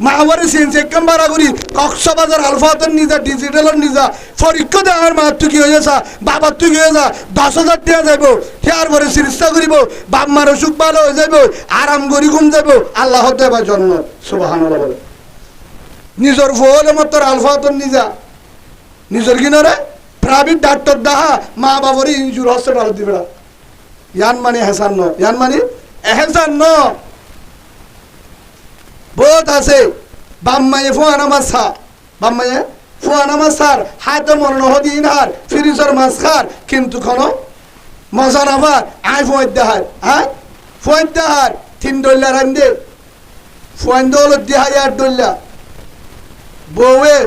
মাহবারে CNC একদম বাড়া করি কক্সবাজার আলফাতের নিজা ডিজিটালের নিজা পরীক্ষা দেওয়ার মা তুই কি হয়ে যা বাবার তুই কি হয়ে যা 10,000 টাকা যাইব হেয়ার পরে চিকিৎসা করিব বাপ মার অসুখ ভালো হয়ে যাইব আরাম করি ঘুম যাইব আল্লাহ দেবা জন্ম সুবহানাল্লাহ বলে নিজের ফলে মত আলফাতের নিজা নিজের কিনারে প্রাইভেট ডাক্তার দাহা মা বাবারই ইনজুর হসপিটাল দিবে ইয়ান মানে হেসান ন ইয়ান মানে এহেসান ন বহুত আছে বাম্মায়ে ফুয়ানা মাছা বাম্মায়ে ফুয়ানা মাছার হাতে মরণ হদিন হার ফ্রিজের মাছ খার কিন্তু কোনো মজা না পার আই ফুয়াইদ দেহার হ্যাঁ ফুয়াইদ দেহার 3 ডল্লা রান্দে ফুয়াইন দল দেহাই 8 ডল্লা বউয়ে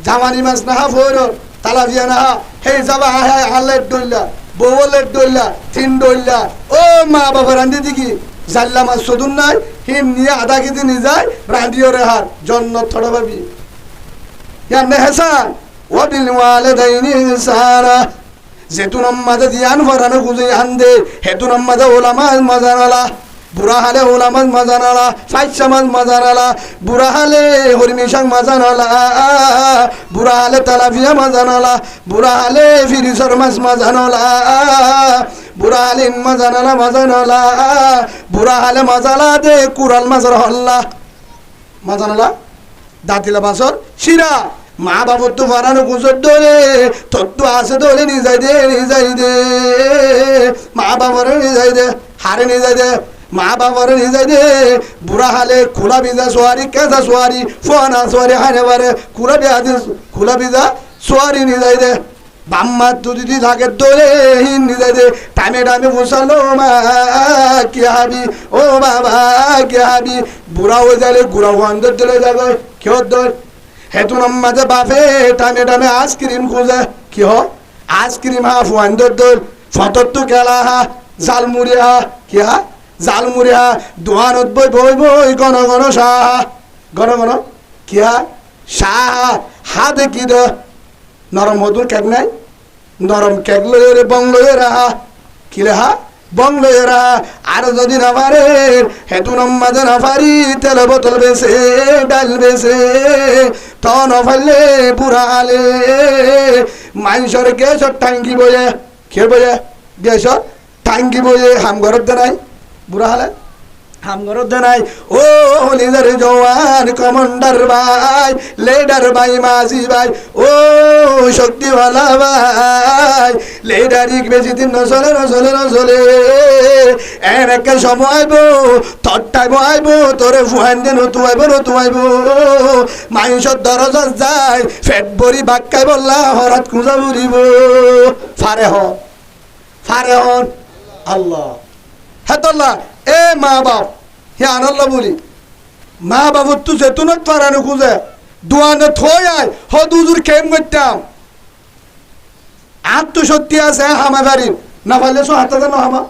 জামানি মাছ না হা ফোর তালাবিয়া না হা হে যাবা আয় আলের ডল্লা বউলের ডল্লা 3 ডল্লা ও মা বাবা রান্দে দিকি জাল্লা মাছ সদুন নাই হিম নিয়ে আধা কেজি নিয়ে যায় রাঁধিও রেহার জন্য থড়া ভাবি ইয়ানে হেসান ওয়াবিল ওয়ালিদাইনি ইহসানা যেতুন আম্মাদে দিয়ান ফরানো গুজে আন্দে হেতুন আম্মাদে ওলামা মাজানালা বুড়া হালে ওলামা মাজানালা ফাইসা মাছ মাজানালা বুড়া হালে হরিমিশাং মাজানালা বুড়া হালে তালাফিয়া মাজানালা বুড়া হালে ফিরিসর মাছ মাজানালা বুড়া হালে মাজানালা মাজানালা বুড়া হালে মাজালা দে কুরাল মাজার হল্লা মাজানালা দাঁতিলা মাছর শিরা মা বাবর তো ফারানো গুজর দোলে তোর তো আছে দোলে নিজাই দে মা বাবার নিজাই দে হারে নিজাই দে মা বাবার নিজাই দে বুড়া হালে খোলা বিজা সোয়ারি কেঁচা সোয়ারি ফোয়ানা সোয়ারি হারে বারে খোলা বিজা সোয়ারি নিজাই দে বাম্মা যদি থাকে দোলে হিন নিজাই দে টাইমে টাইমে বসালো মা কি হাবি ও বাবা কি হাবি বুড়া হয়ে যাইলে গুড়া ভান্দর দলে যাবে কেউ দর হেতু নাম্মাজে বাপে টাইমে টাইমে আইসক্রিম খুঁজে কি হ আইসক্রিম হা ফুয়ান্দর দোল ফতর তো খেলা হা জালমুড়ি হা কি হা জালমুড়ি হা দোয়ানত বই গণ গণ শাহ গণ গণ কি হা শাহ হা দেখি দ নরম মধুর কেক নাই নরম কেক লয়ে রে বং লয়ে রাহা কি রে হা বং লয়ে রাহা আর যদি না পারে হেতু নাম্মাজে না পারি তেল বোতল বেছে ডাল বেছে তো নফাইলে বুড়া আলে মাইনসর গেছর টাঙ্গি বয়ে কে বয়ে গেছর টাঙ্গি বয়ে হাম ঘরত দে নাই বুড়া হালে হাম ঘরত দে নাই ও লিজার জওয়ান কমান্ডার ভাই লিডার ভাই মাঝি ভাই ও শক্তিওয়ালা ভাই লিডারিক বেশি দিন নচলে এনেকে সময় আইব তোর টাইম আইব তোরে ফুয়ান দে নতুয়াইব মাইনসর দরজা যায় ফেট ভরি বাক্কাই বললা হরাত খুঁজা বুড়িব ফারে হন আল্লাহ হেতল্লা এ মা বাপ হে আনাল্লাহ বলি মা বাবুর তু যেতুনত ফারানো খুঁজে দোয়ানে থই আয় হ দুজুর কেম করতাম আর তো সত্যি আছে হামা বাড়ির না পারলে 7,000 না হামা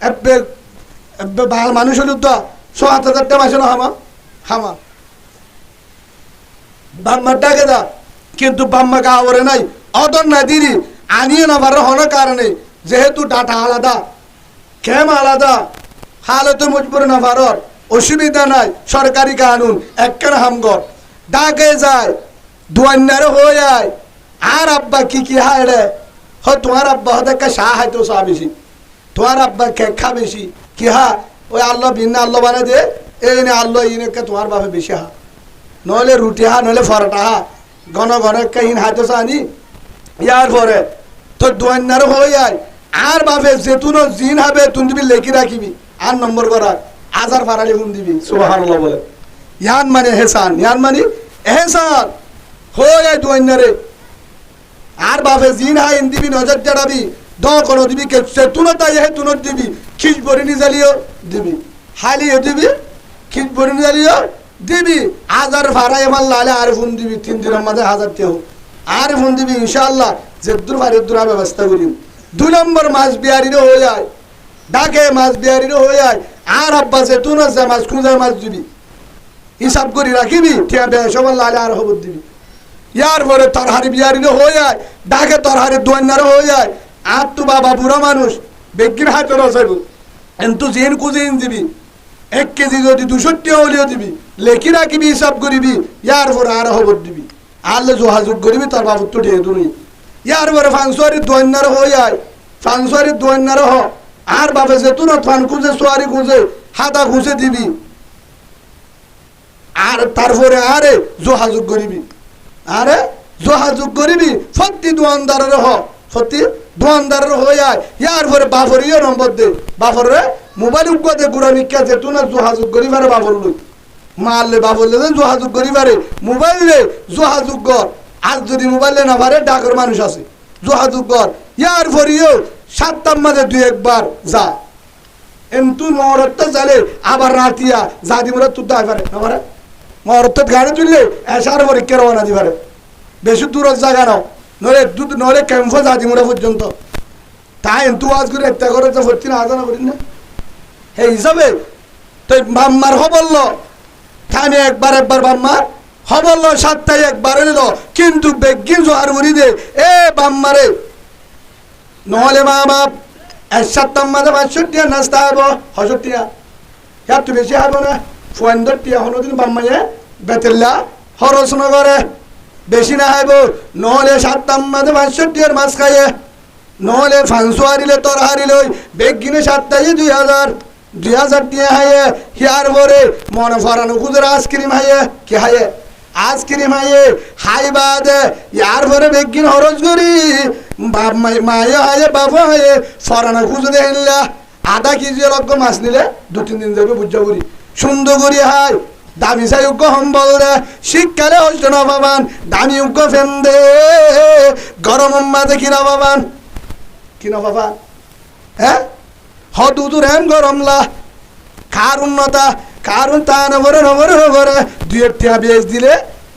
এব্বে ভাল মানুষ হল তো 7,000 টাকা মাসে না হামা বাম্মার ডাকে দা কিন্তু বাম্মা গাওয়ারে নাই অদর না দিরি আনিয়ে না পারে হন কারণে যেহেতু ডাটা আলাদা কেম আলাদা হালতে মজবুর না পারর অসুবিধা নাই সরকারি কানুন একখানা হামগর ডাকে যায় দুয়ান্নারে হয়ে যায় আর আব্বা কি হায় রে হ তোমার আব্বা হতে শাহ হাইতো শাহ বেশি তোমার আব্বা খা বেশি কি হা ওই আল্লাহ ভিন্ন আল্লাহ বানাই দে এই নে আল্লাহ ইনেকে তোমার বাপে বেশি হা নহলে রুটি হা নহলে ফরটা হা ঘন ইন হাইতো চানি ইয়ার পরে তোর দুয়ান্নারে হয়ে যায় আর বাপে যেতুন জিন হবে তুমি দিবি লেখি রাখিবি আর নম্বর করা আজার ফারালি হুম দিবি সুবহানাল্লাহ বলে ইয়ান মানে এহসান হয়ে যায় দুয়ান্নারে আর বাপে জিন হাই দিবি নজর জড়াবি দ কোনো দিবি কে সেতুন তাই হে তুনত দিবি খিজ ভরি নি জ্বালিও দিবি হালিও দিবি খিজ ভরি নি জ্বালিও দিবি আজার ফারাই আমার লালে আর ফোন দিবি 3 দিনের মধ্যে 1000 টাকা আর ফোন দিবি ইনশাআল্লাহ যেদুর ফারিদুর ব্যবস্থা করিম 2 নম্বর মাছ বিহারিরও হয়ে যায় ডাকে মাছ বিহারিরও হয়ে যায় আর আব্বা সেতুন আছে মাছ খুঁজে মাছ দিবি হিসাব করে রাখিবি ঠিক আছে সবার লালে আর খবর দিবি ইয়ার পরে তরহারি বিহারিরও হয়ে যায় ডাকে তরহারি দোয়ান্নারও হয়ে যায় আর তো বাবা বুড়া মানুষ বেগির হাতে রসাইব কিন্তু জিন কুজিন দিবি 1 কেজি যদি 200 টাকা হলেও দিবি লেখি রাখিবি হিসাব করিবি ইয়ার পরে আর খবর দিবি আরলে যোগাযোগ করিবি তার বাবুর তো ঢেউ দুনি ইয়ার পরে ফাংসুয়ারি দৈন্যার হয়ে যায় ফাংসুয়ারি দৈন্যার হ আর বাপে যে তুই ফান খুঁজে সোয়ারি খুঁজে হাতা খুঁজে দিবি আর তারপরে আরে যোগাযোগ করিবি আরে যোগাযোগ করিবি সত্যি দোয়ানদারের হ সত্যি দোয়ানদারের হয়ে যায় ইয়ার পরে বাপর ইয়ে নম্বর দে বাপরে মোবাইল উপাতে গুড়া নিকা যে তুই না যোগাযোগ করি পারে বাপর লই মারলে বাপরলে যোগাযোগ করি পারে মোবাইলে যোগাযোগ কর আজ যদি মোবাইলে না পারে ডাকের মানুষ আছে যোগাযোগ কর ইয়ার পরেও 7টার মাঝে 2-1 যা এন্তু মহরত চালে আবার রাতিয়া যা দিবরা তুই দায় পারে না পারে মহরত গাড়ি তুললে এসার পরীক্ষা রওনা দি পারে বেশি দূরের জায়গা নাও নলে ক্যাম্পে যা দিবরা পর্যন্ত তাই এন্তু আজ করে একটা করে তো ভর্তি না আজানা করিস না এই হিসাবে তো বাম্মার হবল্ল খানে একবার বাম্মার হবল্ল 7টায় একবার এলো কিন্তু বেগিন জোহার মুড়ি দে এ বাম্মারে নহলে মা বাপ 7টার মাঝে 65 নাস্তা হব 65 ইয়ার তো বেশি হব না 400 হনোদিন বাম্মায়ে বেতেল্লা খরচ নগরে বেশি না হইব নহলে 7টার মাঝে 65 মাছ খাইয়ে নহলে ফাংসুয়ারিলে তোর হারিলই বেগিনে 7টায় 2000 টিয়া হাইয়ে হিয়ার ভরে মনে ফরানো খুদের আইসক্রিম হাইয়ে কি হাইয়ে আইসক্রিম হাইয়ে হাই বাদে ইয়ার ভরে বেগিন খরচ করি মায়ে হাইয়ে বাবা হাইয়ে ফরানো খুঁজে হেনলা আধা কেজি লক্ষ মাছ নিলে 2-3 দিন যাবে বুঝা করি সুন্দর করি হাই দামি চাই উগ্র সম্বল দে শীতকালে হইত না বাবান দামি উগ্র ফেন দে গরম মাঝে কিনা বাবান কিনা বাবা হ্যাঁ হদুদুর হেন গরমলা কার উন্নতা কারণ তা নগরে 2 টাকা বেচ দিলে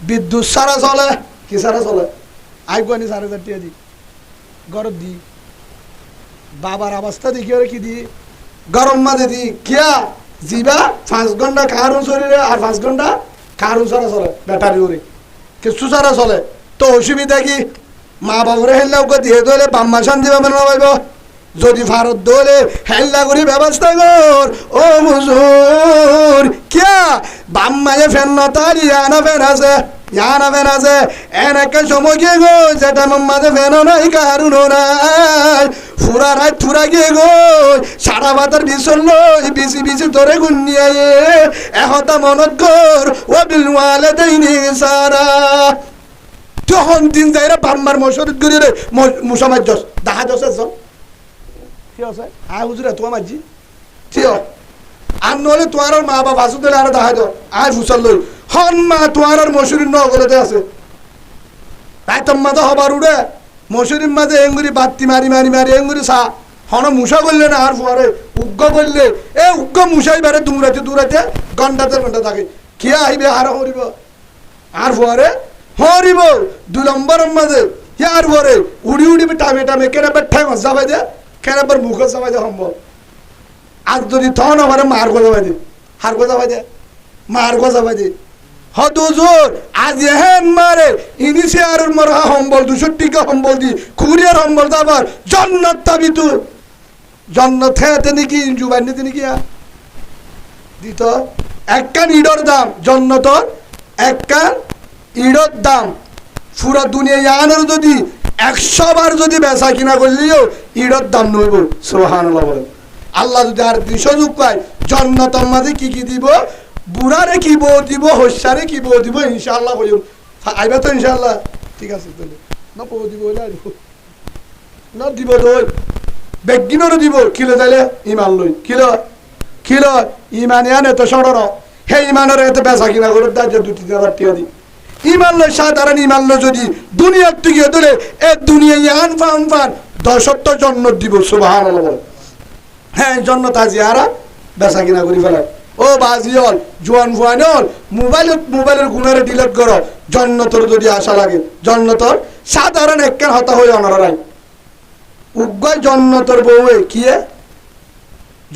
বিদ্যুৎ সারা চলে কি সারা চলে আইগুয়ানি 4,000 টাকা দি গরম দি বাবার অবস্থা দেখি ওরে কি দি গরম মাঝে দি কিয়া জিবা 5 ঘন্টা কারণ শরীরে আর 5 ঘন্টা কারণ সারা চলে ব্যাটারি ওরে কিছু সারা চলে তো অসুবিধা কি মা বাবরে হেল্লা ওকে দিয়ে দিলে বাম্মা শান্তি পাবেন না ভাইব যদি ভারত দলে হেল্লা করি ব্যবস্থা কর ও হুজুর কিয়া বাম্মায়ে ফেন নতারি আনা ফেন আছে এনেকে সময় গিয়ে গো যেটা মাঝে ফেন নাই কারণ নাই ফুরা রাত থুরা গিয়ে গো সারা বাতার বিছল লই বিছি তোরে গুনিয়ে এহতা মনত কর ও বিলওয়ালে দেইনি সারা তখন দিন যাইরা বাম্মার মশরত করি রে মুসামাজ দেখা দশের জন ঠিক আছে আয় হুজুরে তোমার মাঝি ঠিক আর নহলে তোমার মা বাবা আসু দিলে আর দেখা দাও আয় ফুসাল লই হন মা তোমার মশুরির নগরতে আছে তাই তোমার তো হবার উড়ে মশুরির মাঝে এঙ্গুরি বাত্তি মারি এঙ্গুরি চা হন মুসা করলে না আর পরে উগ্র করলে এ উগ্র মুসাই বেড়ে দূরাইতে ঘন্টা থাকে কে আহিবে আর হরিব আর পরে হরিব 2 নম্বরের মাঝে ইয়ার পরে উড়ি টামে কেনা বেঠাই যাবাই দে কেনাবার মুখ যাবাই দে সম্ভব আর যদি তখন আমার মার গো যাবাই দে হার গো যাবাই দে মার গো যাবাই দে হদুজুর আজ হেন মারে ইনিসে আর মরহা সম্বল 200 টাকা সম্বল দি কুরিয়ার সম্বল যাবার জান্নাত তাবি তুই জান্নাত হেতে নাকি জুবান নিতে নাকি দিত একখান ইডর দাম জান্নাতর একখান ইডর দাম পুরা দুনিয়া ইয়ানোর যদি 100 বার যদি বেচা কিনা করলিও ইডর দাম নইব সুবহানাল্লাহ বলে আল্লাহ যদি আর 200 যুগ পায় জান্নাতের মাঝে কি দিব বুড়ারে কি বউ দিব হস্যারে কি বউ দিব ইনশাআল্লাহ কইম আইবা তো ইনশাআল্লাহ ঠিক আছে তাহলে না বউ দিব না দিব দই বেগিনর দিব কিলো তাইলে ইমান লই কিলো ইমান আনে তো সড়র হে ইমানের এত বেচা কিনা করে দাজ 2-3 হাজার টাকা দি ইমান লই সাধারণ ইমান লই যদি দুনিয়ার থেকে দলে এ দুনিয়া ইয়ান ফান 10 জন্য দিব সুবহানাল্লাহ বল হ্যাঁ জন্নত আজিয়ারা বেচা কিনা করি ফেলায় ও বাজিয়ল জোয়ান ফুয়ানল মোবাইলের গুণারে ডিলিট করো জন্নতর যদি আশা লাগে জন্নতর সাধারণ একখান হতা হয়ে অনরাই উগ্গয় জন্নতর বউয়ে কিয়ে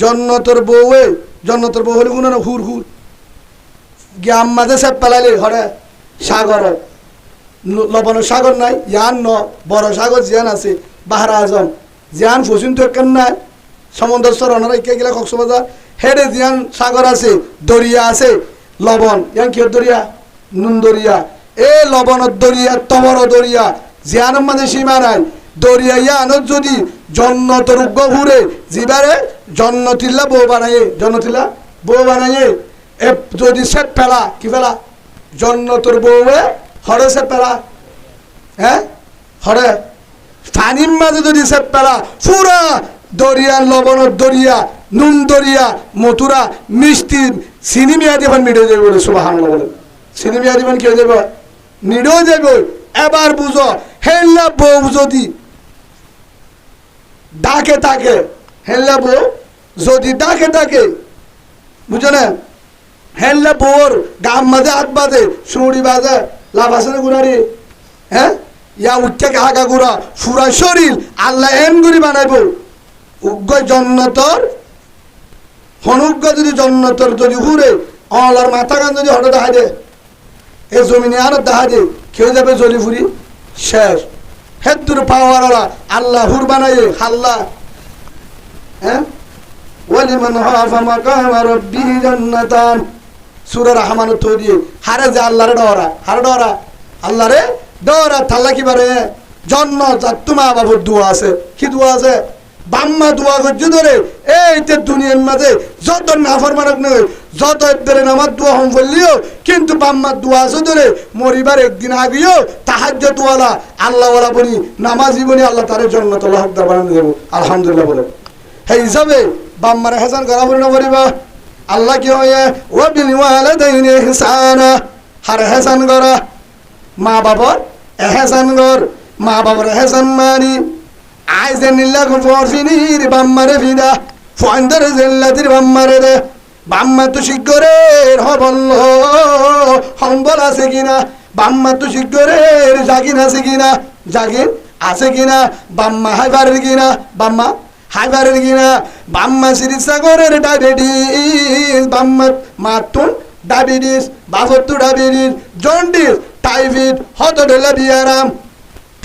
জন্নতর বউ হলে গুণার হুর গ্যাম মাঝে সে পেলাইলে হরে সাগর লবণ সাগর নাই ইয়ান ন বড় সাগর জিয়ান আছে বাহারা আজম জিয়ান ফসিন তো একখান নাই সমুদ্র সর অনারা ইকে গেলে কক্সবাজার হেডে জিয়ান সাগর আছে দরিয়া আছে লবণ ইয়ান কি দরিয়া নুন দরিয়া এ লবণত দরিয়া তবর দরিয়া জিয়ানোর মাঝে সীমা নাই দরিয়া ইয়ানত যদি জন্নতর গহুরে জিবারে জন্নতিল্লা বউ বানাইয়ে জন্নতিল্লা বউ বানাইয়ে এ যদি সেট ফেলা কি ফেলা জন্নতর বউয়ে হরে সেট ফেলা হ্যাঁ হরে পানির মাঝে যদি সেট ফেলা পুরা দরিয়া লবণর দরিয়া নুন দরিয়া মথুরা মিষ্টি চিনি মিয়া দিবেন মিটে যাবে বলে সুবহানাল্লাহ বলে চিনি মিয়া দিবেন কি হয়ে যাবে নিড়েও যাবে এবার বুঝো হেল্লা বউ যদি ডাকে থাকে হেল্লা বউ যদি ডাকে থাকে বুঝো না হেল্লা বউর গাম মাঝে হাত বাজে সুড়ি বাজে লাভ আছে না গুড়ারি হ্যাঁ ইয়া উঠতে আগা গুড়া ফুরা শরীর আল্লাহ এম গুড়ি বানাইব উগ্র জন্নতর হনুগ্য যদি জন্নতর যদি ঘুরে অলার মাথা গান যদি হঠাৎ দেখা দে এ জমিনে আর দেখা দে কেউ যাবে জলি ফুরি শেষ হেদুর পাওয়ার আল্লাহ হুর বানাইয়ে হাল্লা হ্যাঁ ওয়ালিমান হাফা মাকাম রাব্বিহি জান্নাতান সূরা রহমানের তৈরি হারে যে আল্লাহরে ডরা হারে ডরা আল্লাহরে ডরা থাল্লা কি বারে জন্নত আর তোমা বাবুর দোয়া আছে কি দোয়া আছে বাম্মা দোয়া করছে ধরে এইতে দুনিয়ার মাঝে যত নাফরমানক নয় যত এদের নামাজ দোয়া হম বললিও কিন্তু বাম্মার দোয়া আছে ধরে মরিবার একদিন আগেও তাহাজ্জুদ ওয়ালা আল্লাহ ওয়ালা বলি নামাজি বলি আল্লাহ তারে জান্নাত আল্লাহ হকদার বানানো দেব আলহামদুলিল্লাহ বলে সেই হিসাবে বাম্মার হেসান করা বলি না বলিবা আল্লাহ কি হয় ওয়া বিল ওয়ালিদাইনি ইহসানা হার হেসান করা মা বাবার এহসান কর মা বাবার এহসান মানি আইজে নিল্লা কুফর ফিনির বাম্মারে ফিদা ফন্দর জিল্লাতির বাম্মারে দে বাম্মা তো শিগরের হবল হম্বল আছে কিনা বাম্মা তো শিগরের জাগিন আছে কিনা জাগিন আছে কিনা বাম্মা হাইবারের কিনা বাম্মা হাইবারের কিনা বাম্মা সিরিসাগরের ডায়াবেটিস বাম্মা মাতুন ডায়াবেটিস বাফত্তু ডায়াবেটিস জন্ডিস টাইফয়েড হতডলা বিয়ারাম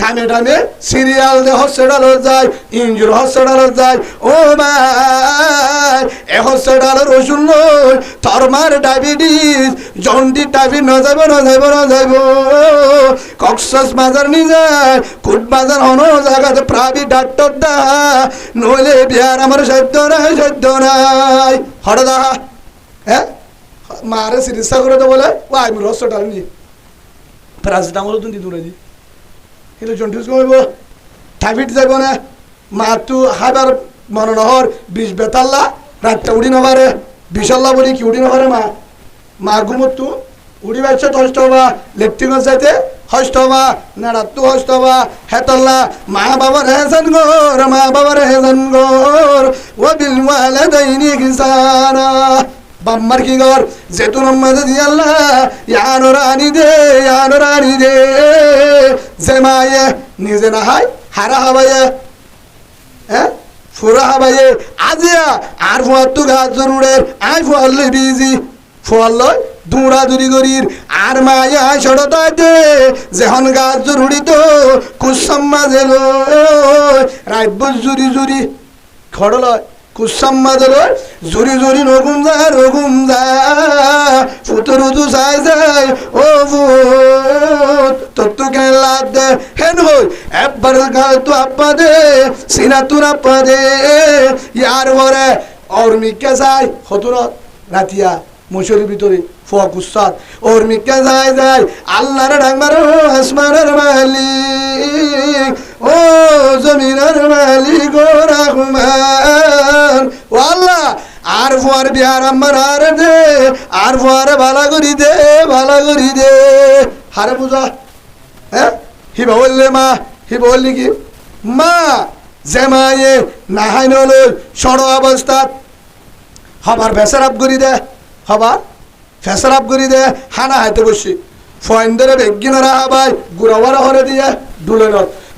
টাইমে টাইমে সিরিয়াল দে হসপিটালে যায় ইঞ্জুর হসপিটালে যায় ও ভাই এ হসপিটালের ওষুধ নয় থরমার ডায়াবেটিস জন্ডি টাইফয়েড না যাবে না যাইব না যাইব কক্সস বাজার নি যায় কুট বাজার হনো জায়গাতে প্রাইভেট ডাক্তার দা নইলে বিহার আমার সাধ্য নাই হঠাৎ দেখা হ্যাঁ মারে চিকিৎসা করে তো বলে ও আমি হসপিটাল নি প্যারাসিটামল তুমি দূরে দি কিন্তু জন্ডিস কমিব টাইফয়েড যাব না মা তু হাইবার মনে নহর বিষ বেতাল্লা রাতটা উড়ি নবারে বিশাল্লা বলি কি উড়ি নবারে মা মা ঘুমত উড়ি বাচ্চা হস্ত হবা লেফটিংত যাইতে হস্ত হবা নাড়াতু হস্ত হবা হেতল্লা মা বাবার হেসান গর মা বাবার হেসান গর ও বিল ওয়ালিদাইনি ইহসানা বাম্মার কি গর যেতুন মাঝে দিয়ে আল্লাহ ইয়ানোরানি দে যে মায়ে নিজে না হাই হারা হাবাইয়ে হ্যাঁ ফুরা হাবাইয়ে আজিয়া আর ফুয়ার তো গাছ জরুরের আই ফুয়াল্লে বিজি ফুয়াল্লয় দৌড়া দৌড়ি করির আর মায়া সড়তাইতে যেহন গাছ জরুরি তো কুসম মাঝে রাইব জুরি জুরি খড়লয় কুসম মাঝে জুরি জুরি রগুম যা ফুতুর উদু চাই যায় ও তত্তু কেন লাদ দে হেন হই একবার গাল তো আপা দে সিনা তুর আপা দে ইয়ার ঘরে और मिक्का जाय হতুরত রাতিয়া মুশরির ভিতরে ফুয়া কুসাত और মিক্কা যায় আল্লাহর ডাক মারো আসমানের মালিক ও জমিনের মালিক ও রহমান ও আল্লাহ আর ফুয়ার বিহার আমার আর দে আর ফুয়ারে ভালো করি দে হারে বুঝা হ্যাঁ হিবা বললে মা হিবা বললি কি মা যে মায়ে নাহাই নলই সড় অবস্থাত হবার ফেসারাপ করি দে হবার ফেসারাপ করি দে হানা হাইতে বসি ফয়েন্দরে বেগিনরা হাবাই গুড়াওয়ারা হরে দিয়ে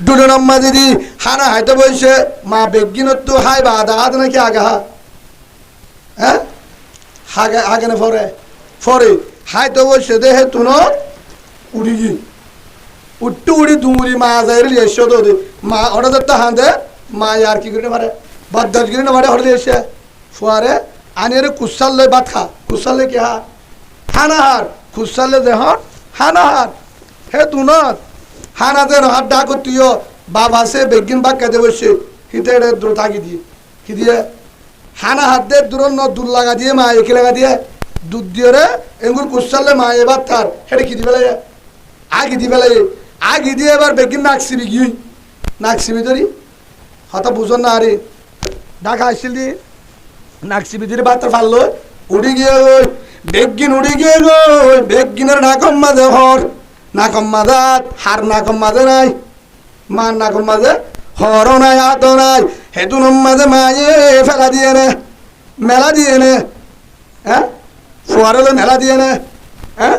ডুলেনত মাঝে দি হানা হাইতে বসে মা বেগিনত তো হাই বা আদা হাত নাকি আগে হ্যাঁ আগে না ফরে হাইতে বসে দেহে তুন উড়ি গি উঠ্টু উড়ি দুমুড়ি মা যাই এসে তো মা হঠাৎ তো হাঁদে মা আর কি করে পারে বাদ্দাজ করে না পারে হঠাৎ এসে ফুয়ারে আনি কুসাল লয় ভাত খা কুসাল লয় কি হা হানাহার খুসালে দেহর হানাহার হে তুনত হানাতে হাত ডাক তুইও বাপ আছে বেগিন বাক কেঁদে বসে হিতে দূর থাকি দিয়ে কি দিয়ে হানা হাত দিয়ে দূর দুধ লাগা দিয়ে মা একে লাগা দিয়ে দুধ দিয়ে রে এগুর কুসালে মা এবার তার হেঁটে কি দিবে লাগে আগে দিবে লাগে আগে দিয়ে এবার বেগিন নাকসিবি কি নাকসিবি ধরি হতা বুঝন না আরে ঢাকা আসছিল দি নাকসিবি ধরে বার্তা ফাললো উড়ি গিয়ে ওই বেগিন উড়ি গিয়ে গো বেগিনের নাকম মাঝে হর নাকম মাজাত হার নাকম মাঝে নাই মার নাকম মাঝে হরও নাই হাতও নাই হেতুন মাঝে মায়ে ফেলা দিয়ে নে মেলা দিয়ে নে হ্যাঁ ফোয়ারে মেলা দিয়ে নে হ্যাঁ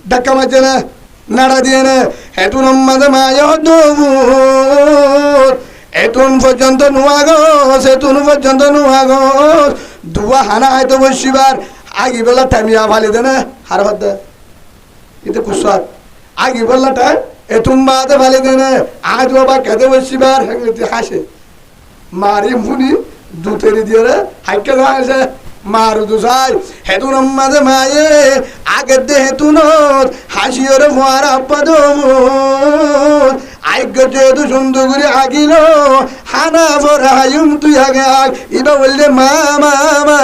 ধাক্কা মারছে না নাড়া দিয়ে নে হেতুন মাঝে মায়ে এতুন পর্যন্ত নুয়াগস এতুন পর্যন্ত নুয়াগস দুয়া হানা হয়তো বসিবার আগে বেলা টাইমিয়া ভালি দে না হার ভাত দে কিন্তু কুসার আগে বেলা টাইম এতুন বাদে ভালি দে না আজ বাবা কেঁদে বসিবার হাসে মারি মুনি দুতেরি দিয়ে রে হাইকে হাসে মারু দুসাই হেতুন মাঝে মায়ে আগের দে হেতুনত হাসিওরে ভোয়ার আপাদ আইগ যেহেতু সুন্দর করে আগিল হানা ফরায়ুম তুই আগে আগ ইবা বললে মা মা মা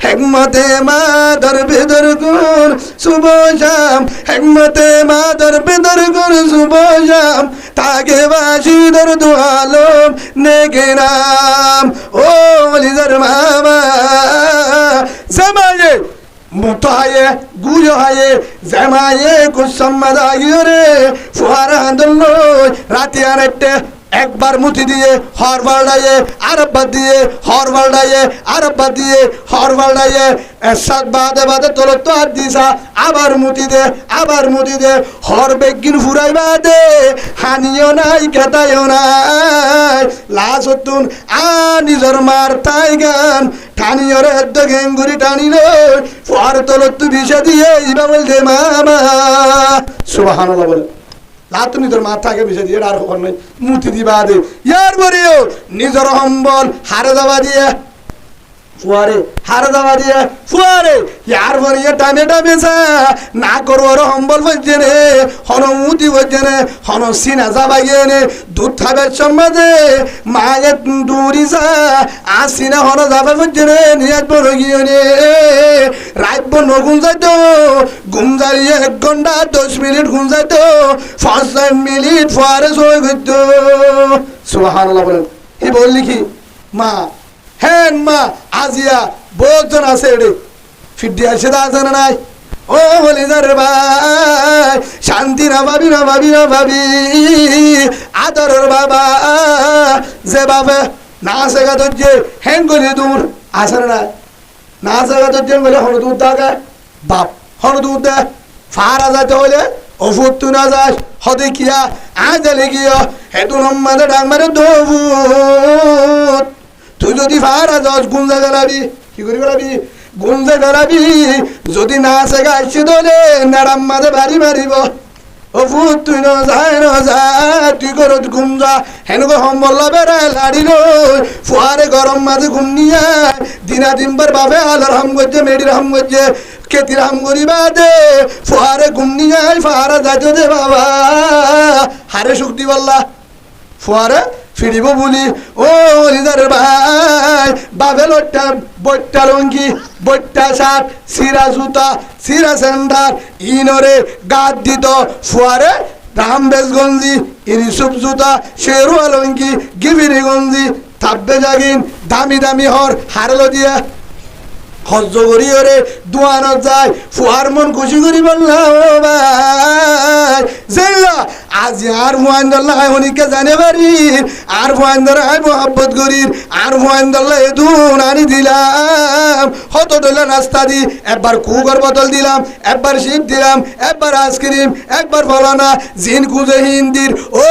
হেকমতে মা দরবে দরগুন সুবশাম হেকমতে মা দরবে দরগুন সুবশাম তাকে বাসি দর দুয়ালম নেগে নাম ও বলিদার মামা জামায়ে মুতো হায়ে গুজো হায়ে জামায়ে কুসম্মাদ আগিরে ফুয়ারা হান্দল রাতি আরেকটে একবার মুতি দিয়ে হর বাড়াইয়ে আরব্বা দিয়ে হর বাড়াইয়ে আরব্বা দিয়ে হর বাড়াইয়ে এরশাদ বাদে বাদে তোর তো আর দিসা আবার মুতি দে হর বেগিন ফুরাই বাদে হানিও নাই খেতাইও নাই লাশ হতুন নিজর মার তাই গান টানিও রে হেদ্দ গেঙ্গুরি টানিল ফুয়ার তোর তু বিষা দিয়ে ইবা বলছে মামা সুবহানাল্লাহ বলে লাতু নিজের মাথাকে বিষে দিয়ে আর খবর নাই মুতি দিবা দে ইয়ার বরিও নিজের হম্বল হারে যাবা দিয়ে ফুয়ারে হারে যাবা দিয়ে ফুয়ারে ইয়ার বরিয়ে টানে টানে না করোর হম্বল বলছে রে হন মুতি বলছে রে হন সিনা যাবা গিয়ে নে দুধ খাবে সম্বাদে মায়ের দূরি যা আসিনা হন যাবে বলছে রে নিয়ে বড় গিয়ে নে রাইব নগুন যাইতো ঘুম যাইয়ে 1 ঘন্টা 10 মিনিট ঘুম যাইতো 5 মিনিট ফুয়ারে সই করতো সুবহানাল্লাহ বলেন কি বললি কি মা হ্যাঁ মা আজিয়া বহুজন আছে রে ফিডি আসে দা আছে না নাই ও বলি রে ভাই শান্তি না ভাবি না ভাবি না ভাবি আদরের বাবা যে বাবা না শেখা ধরছে হ্যাং করে দূর আসে না না শেখা ধরছে বলে হন দূর থাকে বাপ হন দূর দে ফারা যাইতে হলে ওষুধ তু না যাস হদে কিয়া আজ গিয়া হেতু নম্মাদে ডাক মারে দৌত তুই যদি ফারা যাস গুঞ্জা গেলাবি কি করি গেলাবি গুঞ্জে গেলাবি যদি না শেখা আসছি দলে নারাম মাঝে বাড়ি মারিব ও ফুট তুই ন যা তুই কর গুঞ্জা হেনকো সম্বল বেড়াই লাড়িল ফুয়ারে গরম মাঝে ঘুম নিয়ে দিনা দিনবার বাবে আলার হাম করছে মেডির হাম করছে কেতির হাম করিবা দে ফুয়ারে ঘুম নিয়ে ফারা যাইতে দে বাবা হারে শক্তি বললা ফুয়ারে ফিরিব বলি ও লিদার ভাই বাবে লোটটা বইটা লঙ্গি বইটা শার্ট সিরা জুতা সিরা সেন্ডার ইনরে গাদ দিত ফুয়ারে রামবেশ গঞ্জি ইরিসুপ জুতা শেরুয়া লঙ্গি গিবিরি গঞ্জি থাব্বে জাগিন দামি দামি হর হারলো দিয়া হজ্জ করি ওরে দোয়ানত যায় ফুয়ার মন খুশি করি বললা ও ভাই জেলা আজ আর ফুয়াইন্দল্লা হনিকে জানে পারি আর ফুয়াইন্দর আই মোহাব্বত করির আর ফুয়াইন্দল্লা এদুন আনি দিলাম হত ডলা নাস্তা দি একবার কুকর বোতল দিলাম একবার শিপ দিলাম একবার আইসক্রিম একবার ফলানা জিন খুঁজে হিন্দির ও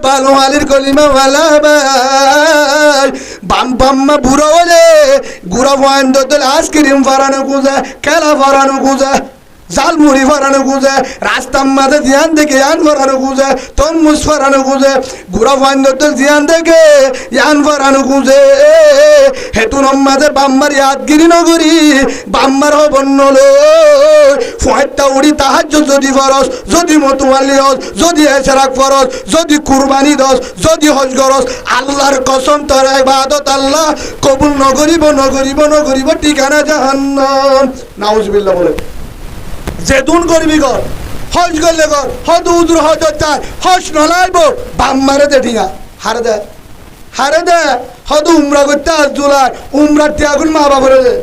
ভালো হালির কলিমা ভালা ভাই বাম বাম্মা বুড়ো হলে গুড়া ফুয়াইন্দর দল আইসক্রিম ফরানো খুঁজে খেলা ফরানো খুঁজে জাল মুড়ি ফরানো গুজে রাস্তার মাঝে জিয়ান দেখে ইয়ান ফরানো গুজে তরমুজ ফরানো গুজে গুড়া ফাইন্দতে জিয়ান দেখে ইয়ান ফরানো গুজে হেতুন মাঝে বাম্মার ইয়াদগিরি নগরী বাম্মার বন্যল ফয়টা উড়ি তাহাজ্জুদ যদি ফরজ যদি মতুয়ালি হজ যদি এশরাক ফরজ যদি কুরবানি দস যদি হজ গরজ আল্লাহর কসম তোর ইবাদত আল্লাহ কবুল নগরিব ঠিকানা জাহান্নাম নাউজুবিল্লাহ বলে যেতুন করবি কর হজ করলে কর হদ উজুর হজ চাই হজ নলাইব বাম্মারে দে ঠিকা হারে দে হদ উমরা করতে আজ জুলাই উমরার ত্যাগুন মা বাবরে দে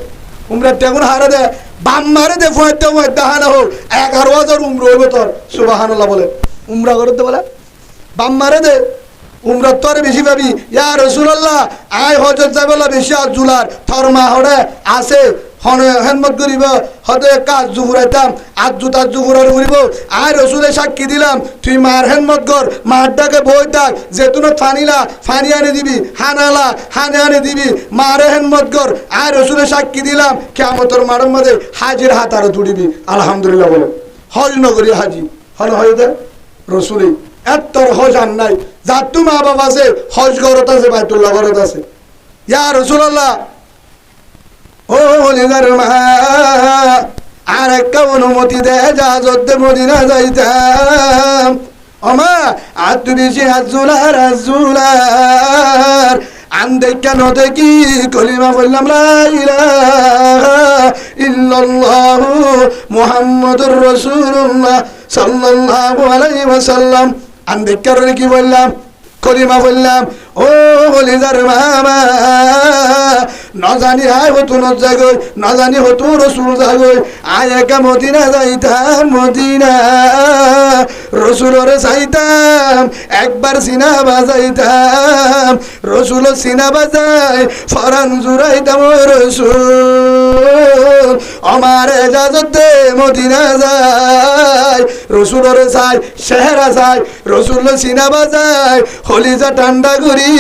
উমরার ত্যাগুন হারে দে বাম্মারে দে ফয়টা হানা হোক 11,000 উমরা হইব তোর সুবহানাল্লাহ বলে উমরা করতে বলে বাম্মারে দে উমরা তোর বেশি পাবি ইয়া রাসূলুল্লাহ আয় হজত যাবলা বেশি আজ জুলার তোর মা হরে আছে হনে হেনমত করিব হদে কাজ জুহুরাইতাম আজ জুতার জুহুরার উড়িব আর রসুলে সাক্ষী দিলাম তুই মার হেনমত কর মার ডাকে বই থাক যেতুন ফানি আনে দিবি হানে আনে দিবি মারে হেনমত কর আর রসুলে সাক্ষী দিলাম কিয়ামতের মাঠের মধ্যে হাজির হাত আরো তুলিবি আলহামদুলিল্লাহ বলে হজ নগরী হাজি হন হয়ে দে রসুলে এত হজ আর নাই যার তু মা বাবা আছে হজ গরত আছে বাইতুল্লাহ গরত আছে ইয়া রাসূলুল্লাহ ও হলিদার মা আর একটা অনুমতি দে জাহাজত মদিনা যাইতাম অমা আর তুমি সে আজুলার আন দেখা ন দেখি কলিমা বললাম লা ইলাহা ইল্লাল্লাহু মুহাম্মাদুর রাসূলুল্লাহ সাল্লাল্লাহু আলাইহি ওয়াসাল্লাম আন দেখা কি বললাম কলিমা বললাম ও হলিদার মামা নজানি আয় হতো নজাগই নজানি হতো রসুল জাগই আয় একা মদিনা যাইতাম মদিনা রসুলরে চাইতাম একবার সিনা বাজাইতাম রসুল সিনা বাজাই ফরান জুড়াইতাম রসুল আমার এজাজতে মদিনা যায় রসুলরে চাই শেহরা চাই রসুল সিনা বাজাই হলিজা ঠান্ডা করি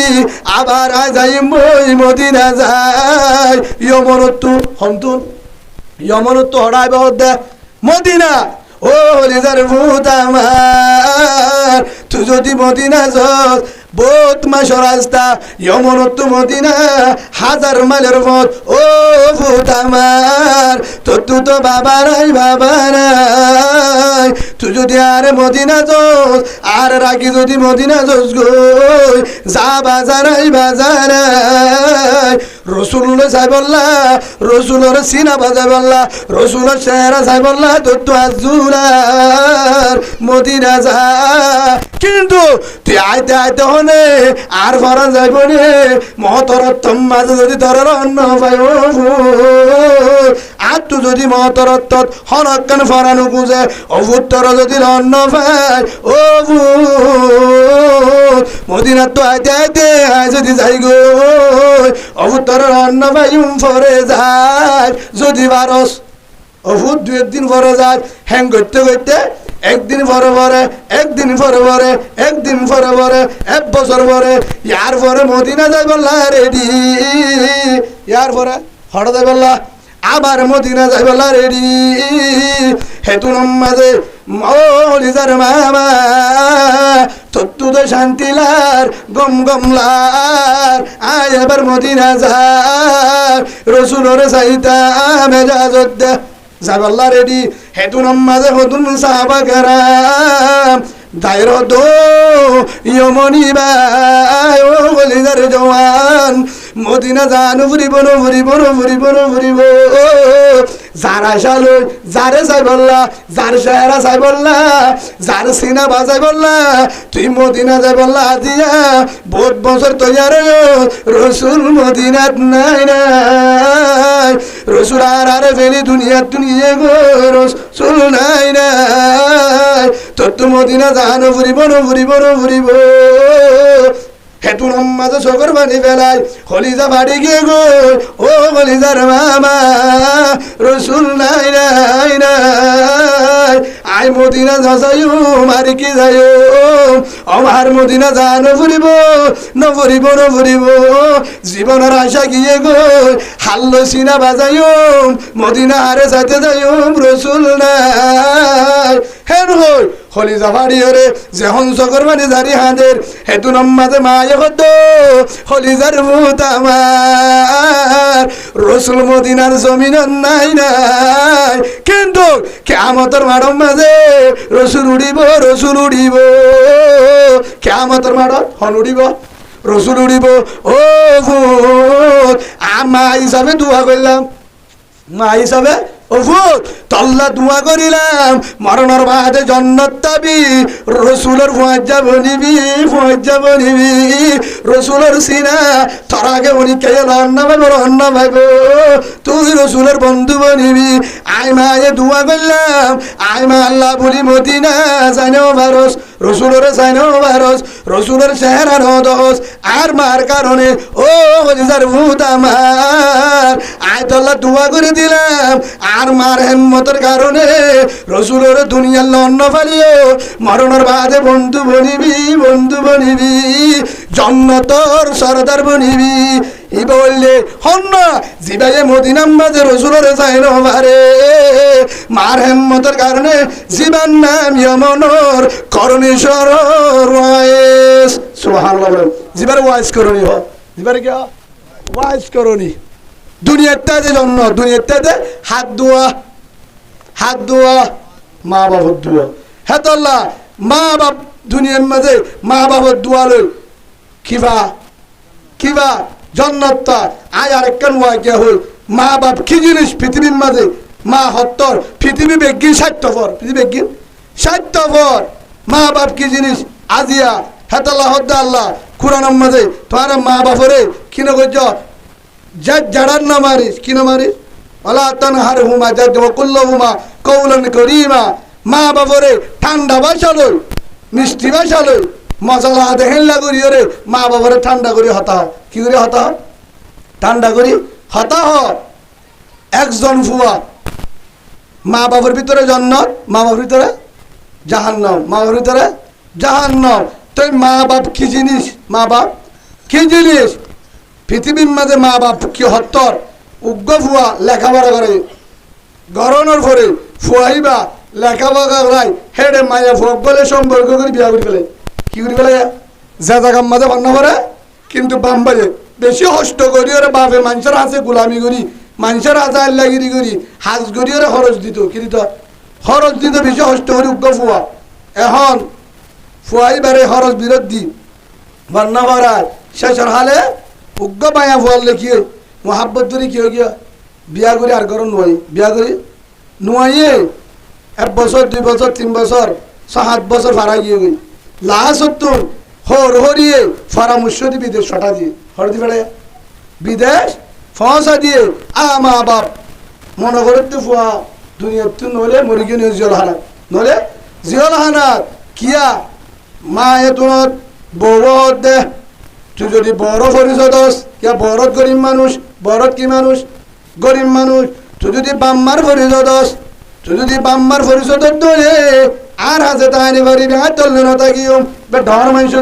আবার আয় যাই মই মদিনা যায় ইয়মনত্তু হন্তুন ইয়মনত্তু হড়াই বহুত মদিনা ও হলিজার ভূত আমার তুই যদি মদিনা যাস বহুত মাস রাস্তা ইয়মনত্তু মদিনা 1000 মাইলের পথ ও ভূত আমার তু তো বাবা নাই তুই যদি আর মদিনা যাস আর রাখি যদি মদিনা যাস গো যা বাজারাই রসুল যাই বললা রসুলের সিনা বাজাই বললা রসুলের চেহারা যাই বললা তো আজুলার মদিনা যা কিন্তু তুই আইতে হনে আর ফরা যাইব নে মহতরত্তম মাঝে যদি ধরার অন্য পাই আর তু যদি মহতরত্ত হনকান ফরানো গুজে অভুত্তর যদি অন্য পাই ও মদিনা তো আইতে আয় যদি যাই গো অভুত্তর অন্য পাই ফরে যায় যদি বারস অভূত 2 দিন পরে যায় হ্যাং করতে একদিন পরে একদিন পরে একদিন পরে 1 বছর পরে ইয়ার পরে মদিনা যাই বললা রেডি ইয়ার পরে হঠাৎ যাই বললা আবার মদিনা যাই বললা রেডি হেতুন মাঝে মলিজার মামা তত্তুদে শান্তিলার গমলার আয় এবার মদিনা যায় রসুলরে চাইতাম এজাজত দে যাবাল্লা রেডি হেতুন মাঝে হতুন সাহাবা কেরাম দায়ের দো ইয়মনি বাই ও গলিদার জওয়ান মদিনা জানু ফুরিব যারা সালো যারে চাই বললা যার চেহারা চাই বললা যার সিনা বাজাই বললা তুই মদিনা যাই বললা দিয়া বহুত বছর তৈয়ার রসুল মদিনাত নাই রসুল আর ফেলি দুনিয়া গো রসুল নাই তোর মদিনা জানো ফুরিব হেতুন মাঝে চোখের পানি ফেলাই হলিজা বাড়ি গিয়ে গো ও হলিজার মামা রসুল নাই আই মদিনা যাইও মারি কি যাইও আমার মদিনা যা নফরিব নফরিব নফরিব জীবনের আশা গিয়ে গো হাল্লো সিনা বাজাইও মদিনা আরে যাইতে যাইও রসুল নাই হেন হই হলি জাফারি হরে যে হংস করবানি জারি হাঁদের হেতু নম্মাদে মায়ে হত হলি যার ভূত আমার রসুল মদিনার জমিন নাই নাই কিন্তু কেয়ামতের মাড়ম মাঝে রসুল উড়িব কেয়ামতের মাড়ত হন উড়িব রসুল উড়িব ও ভূত মা হিসাবে দোয়া করলাম মা হিসাবে ও ভূত তল্লা দোয়া করিলাম মরণের বাদে জন্নত পাবি রসুলের ফুয়াজ্জা বনিবি রসুলের সিনা তোর আগে উনি কে রান্না ভাইব তুই রসুলের বন্ধু বনিবি আই মায়ে দোয়া করলাম আই মা আল্লাহ বলি মদিনা জানো ভারস রসুলের জানো ভারস রসুলের চেহারা নদস আর মার কারণে ও হলিজার ভূত আমার আয় তল্লা দোয়া করে দিলাম আর মার হেম্মতের কারণে রসুলের দুনিয়ার লন্ন ফালিও মরণের বাদে বন্ধু বনিবি জন্নতর সরদার বনিবি ই বললে হন্ন জিবাইয়ে মদিনার মাঝে রসুলের চাইল মারে মার হেম্মতের কারণে জীবান নাম ইয়মনর করণেশ্বর ওয়াইস সুবহানাল্লাহ জিবার ওয়াইস করণী হ জিবার কি ওয়াইস করণী দুনিয়াতে জন্য দুনিয়াতে হাত দোয়া মা বাবার দোয়া হেতল্লা মা বাপ দুনিয়ার মাঝে মা বাবার দোয়া লই কিবা জন্নতটা আয় আরেকখান ওয়াকিয়া হই মা বাপ কি জিনিস পৃথিবীর মাঝে মা হত্তর পৃথিবী বেগিন স্বার্থপর মা বাপ কি জিনিস আজিয়া হেতল্লা হদ্দা আল্লাহ কুরআনের মাঝে তোমার মা বাপরে কিনে কইছ জাড়ার না মারিস কিনে মারিস ওয়ালা তানহারহুমা জাদ ওয়া কুল্লুহুমা কওলান করিমা মা বাপরে ঠান্ডা ভাষা লই মিষ্টি ভাষা লই মশলা দেহেল্লা করি রে মা বাপরে ঠান্ডা করি হতা কি করে হতা ঠান্ডা করি হতা একজন ফুয়া মা বাবার ভিতরে জান্নাত মা বাবার ভিতরে জাহান্নাম মা বাবার ভিতরে জাহান্নাম তুই মা বাপ কি জিনিস মা বাপ কি জিনিস পৃথিবীর মাঝে মা বাপ কি হত্তর উগ্র ফুয়া লেখাপড়া করে গরনের পরে ফুয়াইবা লেখাপড়া করাই হেডে মায়া ফুয়া বলে সম্পর্ক করে বিয়া করে ফেলে কি করে ফেলে যা জায়গার মাঝে বান্না করে কিন্তু বাম্বাজে বেশি হষ্ট করি ওরা বাপে মানুষের হাতে গোলামি করি মানুষের হাতে আল্লাগিরি করি হাজ করি ওরা খরচ দিত কি দিত খরচ দিত বেশি হষ্ট করি উগ্র ফুয়া এখন ফুয়াইবারে খরচ বিরোধ দি বান্না করায় শেষের হালে উগ্র মায়া ফুয়ার লেখিয়ে মহাব্বত ধরে কি হয়ে গিয়া বিয়া করে আর করো নোয়াই বিয়া করে নোয়াইয়ে 1 বছর 2 বছর 3 বছর 7 বছর ফারা গিয়ে গই লাস্ট হরিয়ে পরামর্শ দি বিদেশ ছটা দিয়ে হরদি ফেড়ে বিদেশ ফসা দিয়ে মা বাপ মনে করে তো ফুয়া দুনিয়ার তো নলে মরি গিয়ে জিয়ল হানাত কিয়া মা এ তোমার বড় দে তুই যদি বড় পরিষদস ইয়া বড় গরিব মানুষ বড় কি মানুষ গরিব মানুষ তুই যদি বাম্মার পরিষদ দলে আর হাজে তাইনি পারিবি আর চললে না থাকিও ঢর মানুষ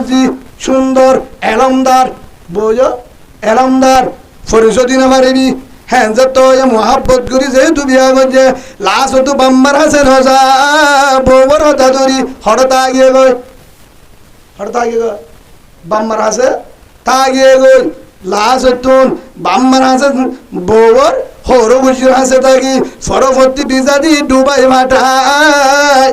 সুন্দর এলমদার বোঝ এলমদার পরিষদ না পারিবি হ্যাঁ যে তো মহাব্বত করি যেহেতু বিয়া করছে লাস্ট তো বাম্মার হাসে রসা বউর হতা ধরি হঠাৎ আগিয়ে গই বাম্মার হাসে তাগিয়ে গই লাস্ট বাম্মার হাসে বউর হর বসির হাসে থাকি সরস্বতী বিজা দি ডুবাই ভাটায়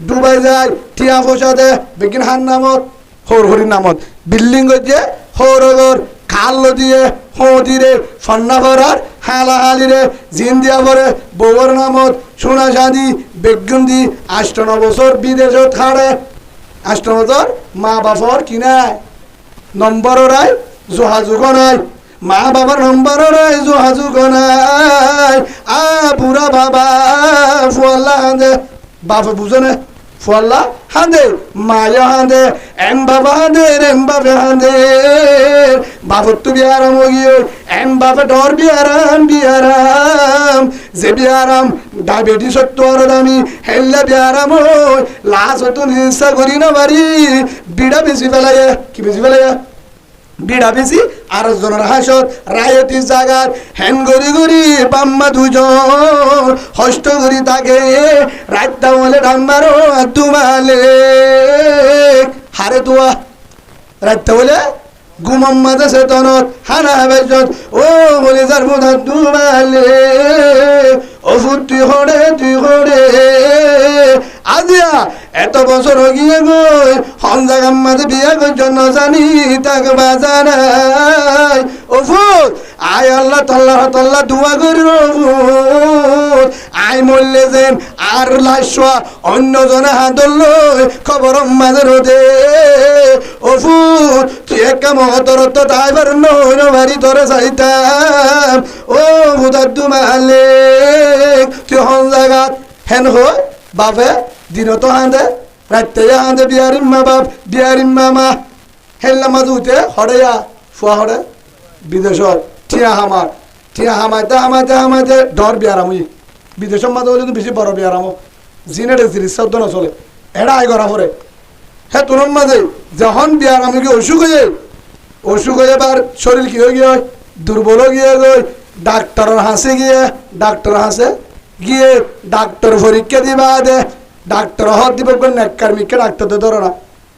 ডুবাই যায় টিয়া পয়সা দে বেগিন হার নামত হরির নামত বিল্ডিং করছে হরগর খাল দিয়ে হদিরে সন্না করার হালাহালি রে জিন দিয়া পরে বউর নামত সোনা সাদি বেগুন দি 8-9 বছর বিদেশত খাড়ে 8 বছর মা বাপর কিনায় নম্বর রায় যোগাযোগ নাই মা বাবার নম্বর নাই যোগাযোগ নাই বুড়া বাবা ফুয়াল্লা হাঁদে বাপে বুঝে না ফুয়াল্লা হাঁদে মায়া হাঁদে এম বাবা হাঁদে এম বাবে হাঁদে বাবর তু বিয়ারাম গিয়ে এম বাবা ডর বিয়ারাম যে বিয়ারাম ডায়াবেটিস তোর দামি হেললে বিয়ারাম ওই লাশ তো নিশা করি না বাড়ি বিড়া বেশি ফেলায় কি বেশি ফেলায় বিড়া বেশি আর জনের হাসত রায়তি জাগার হেন গরি গরি বাম্মা দুজন হষ্ট করি তাকে রাতটা বলে ডাম্বারো তুমালে হারে তুয়া রাতটা বলে গুমাম্মাদ চেতনত হানা বেজত ও বলে যার মোধা তুমালে ও তুই হরে আজিয়া এত বছর গিয়ে গই হন্দাগাম মাঝে বিয়া জন্য জানি তাকে বাজানাই ও ফুট আয় আল্লাহ তাল্লাহ দুয়া করি আই মরলে যেন আর লাশোয়া অন্য জনে হাতল লই খবর মাঝে রোদে ও ফুট তুই একা মহতরত তাই বার নই বাড়ি তোরে চাইতাম ও বুধার দুমালে তুই হন জাগাত হেন হয় বাপে দিনত হাঁদে রাতে হাঁদে বিয়ারিম মা বাপ বিয়ারিম মামা হেল্লা মাজুতে হরেয়া ফুয়া হরে বিদেশত ঠিয়া হামাইতে ডর বিয়ারামই বিদেশের মাঝে হলে তো বেশি বড় বিয়ারামো জিনেটে জিনিস শব্দ না চলে এটা আয় করা পরে হ্যাঁ তোর মাঝে যখন বিয়ারামি কি অসুখ হয়ে এবার শরীর কি হয়ে গিয়ে দুর্বল গিয়ে গই ডাক্তারের হাসে গিয়ে ডাক্তার পরীক্ষা দিবা দে ডাক্তার হর দিব নেককার মিকে ডাক্তার দে ধরো না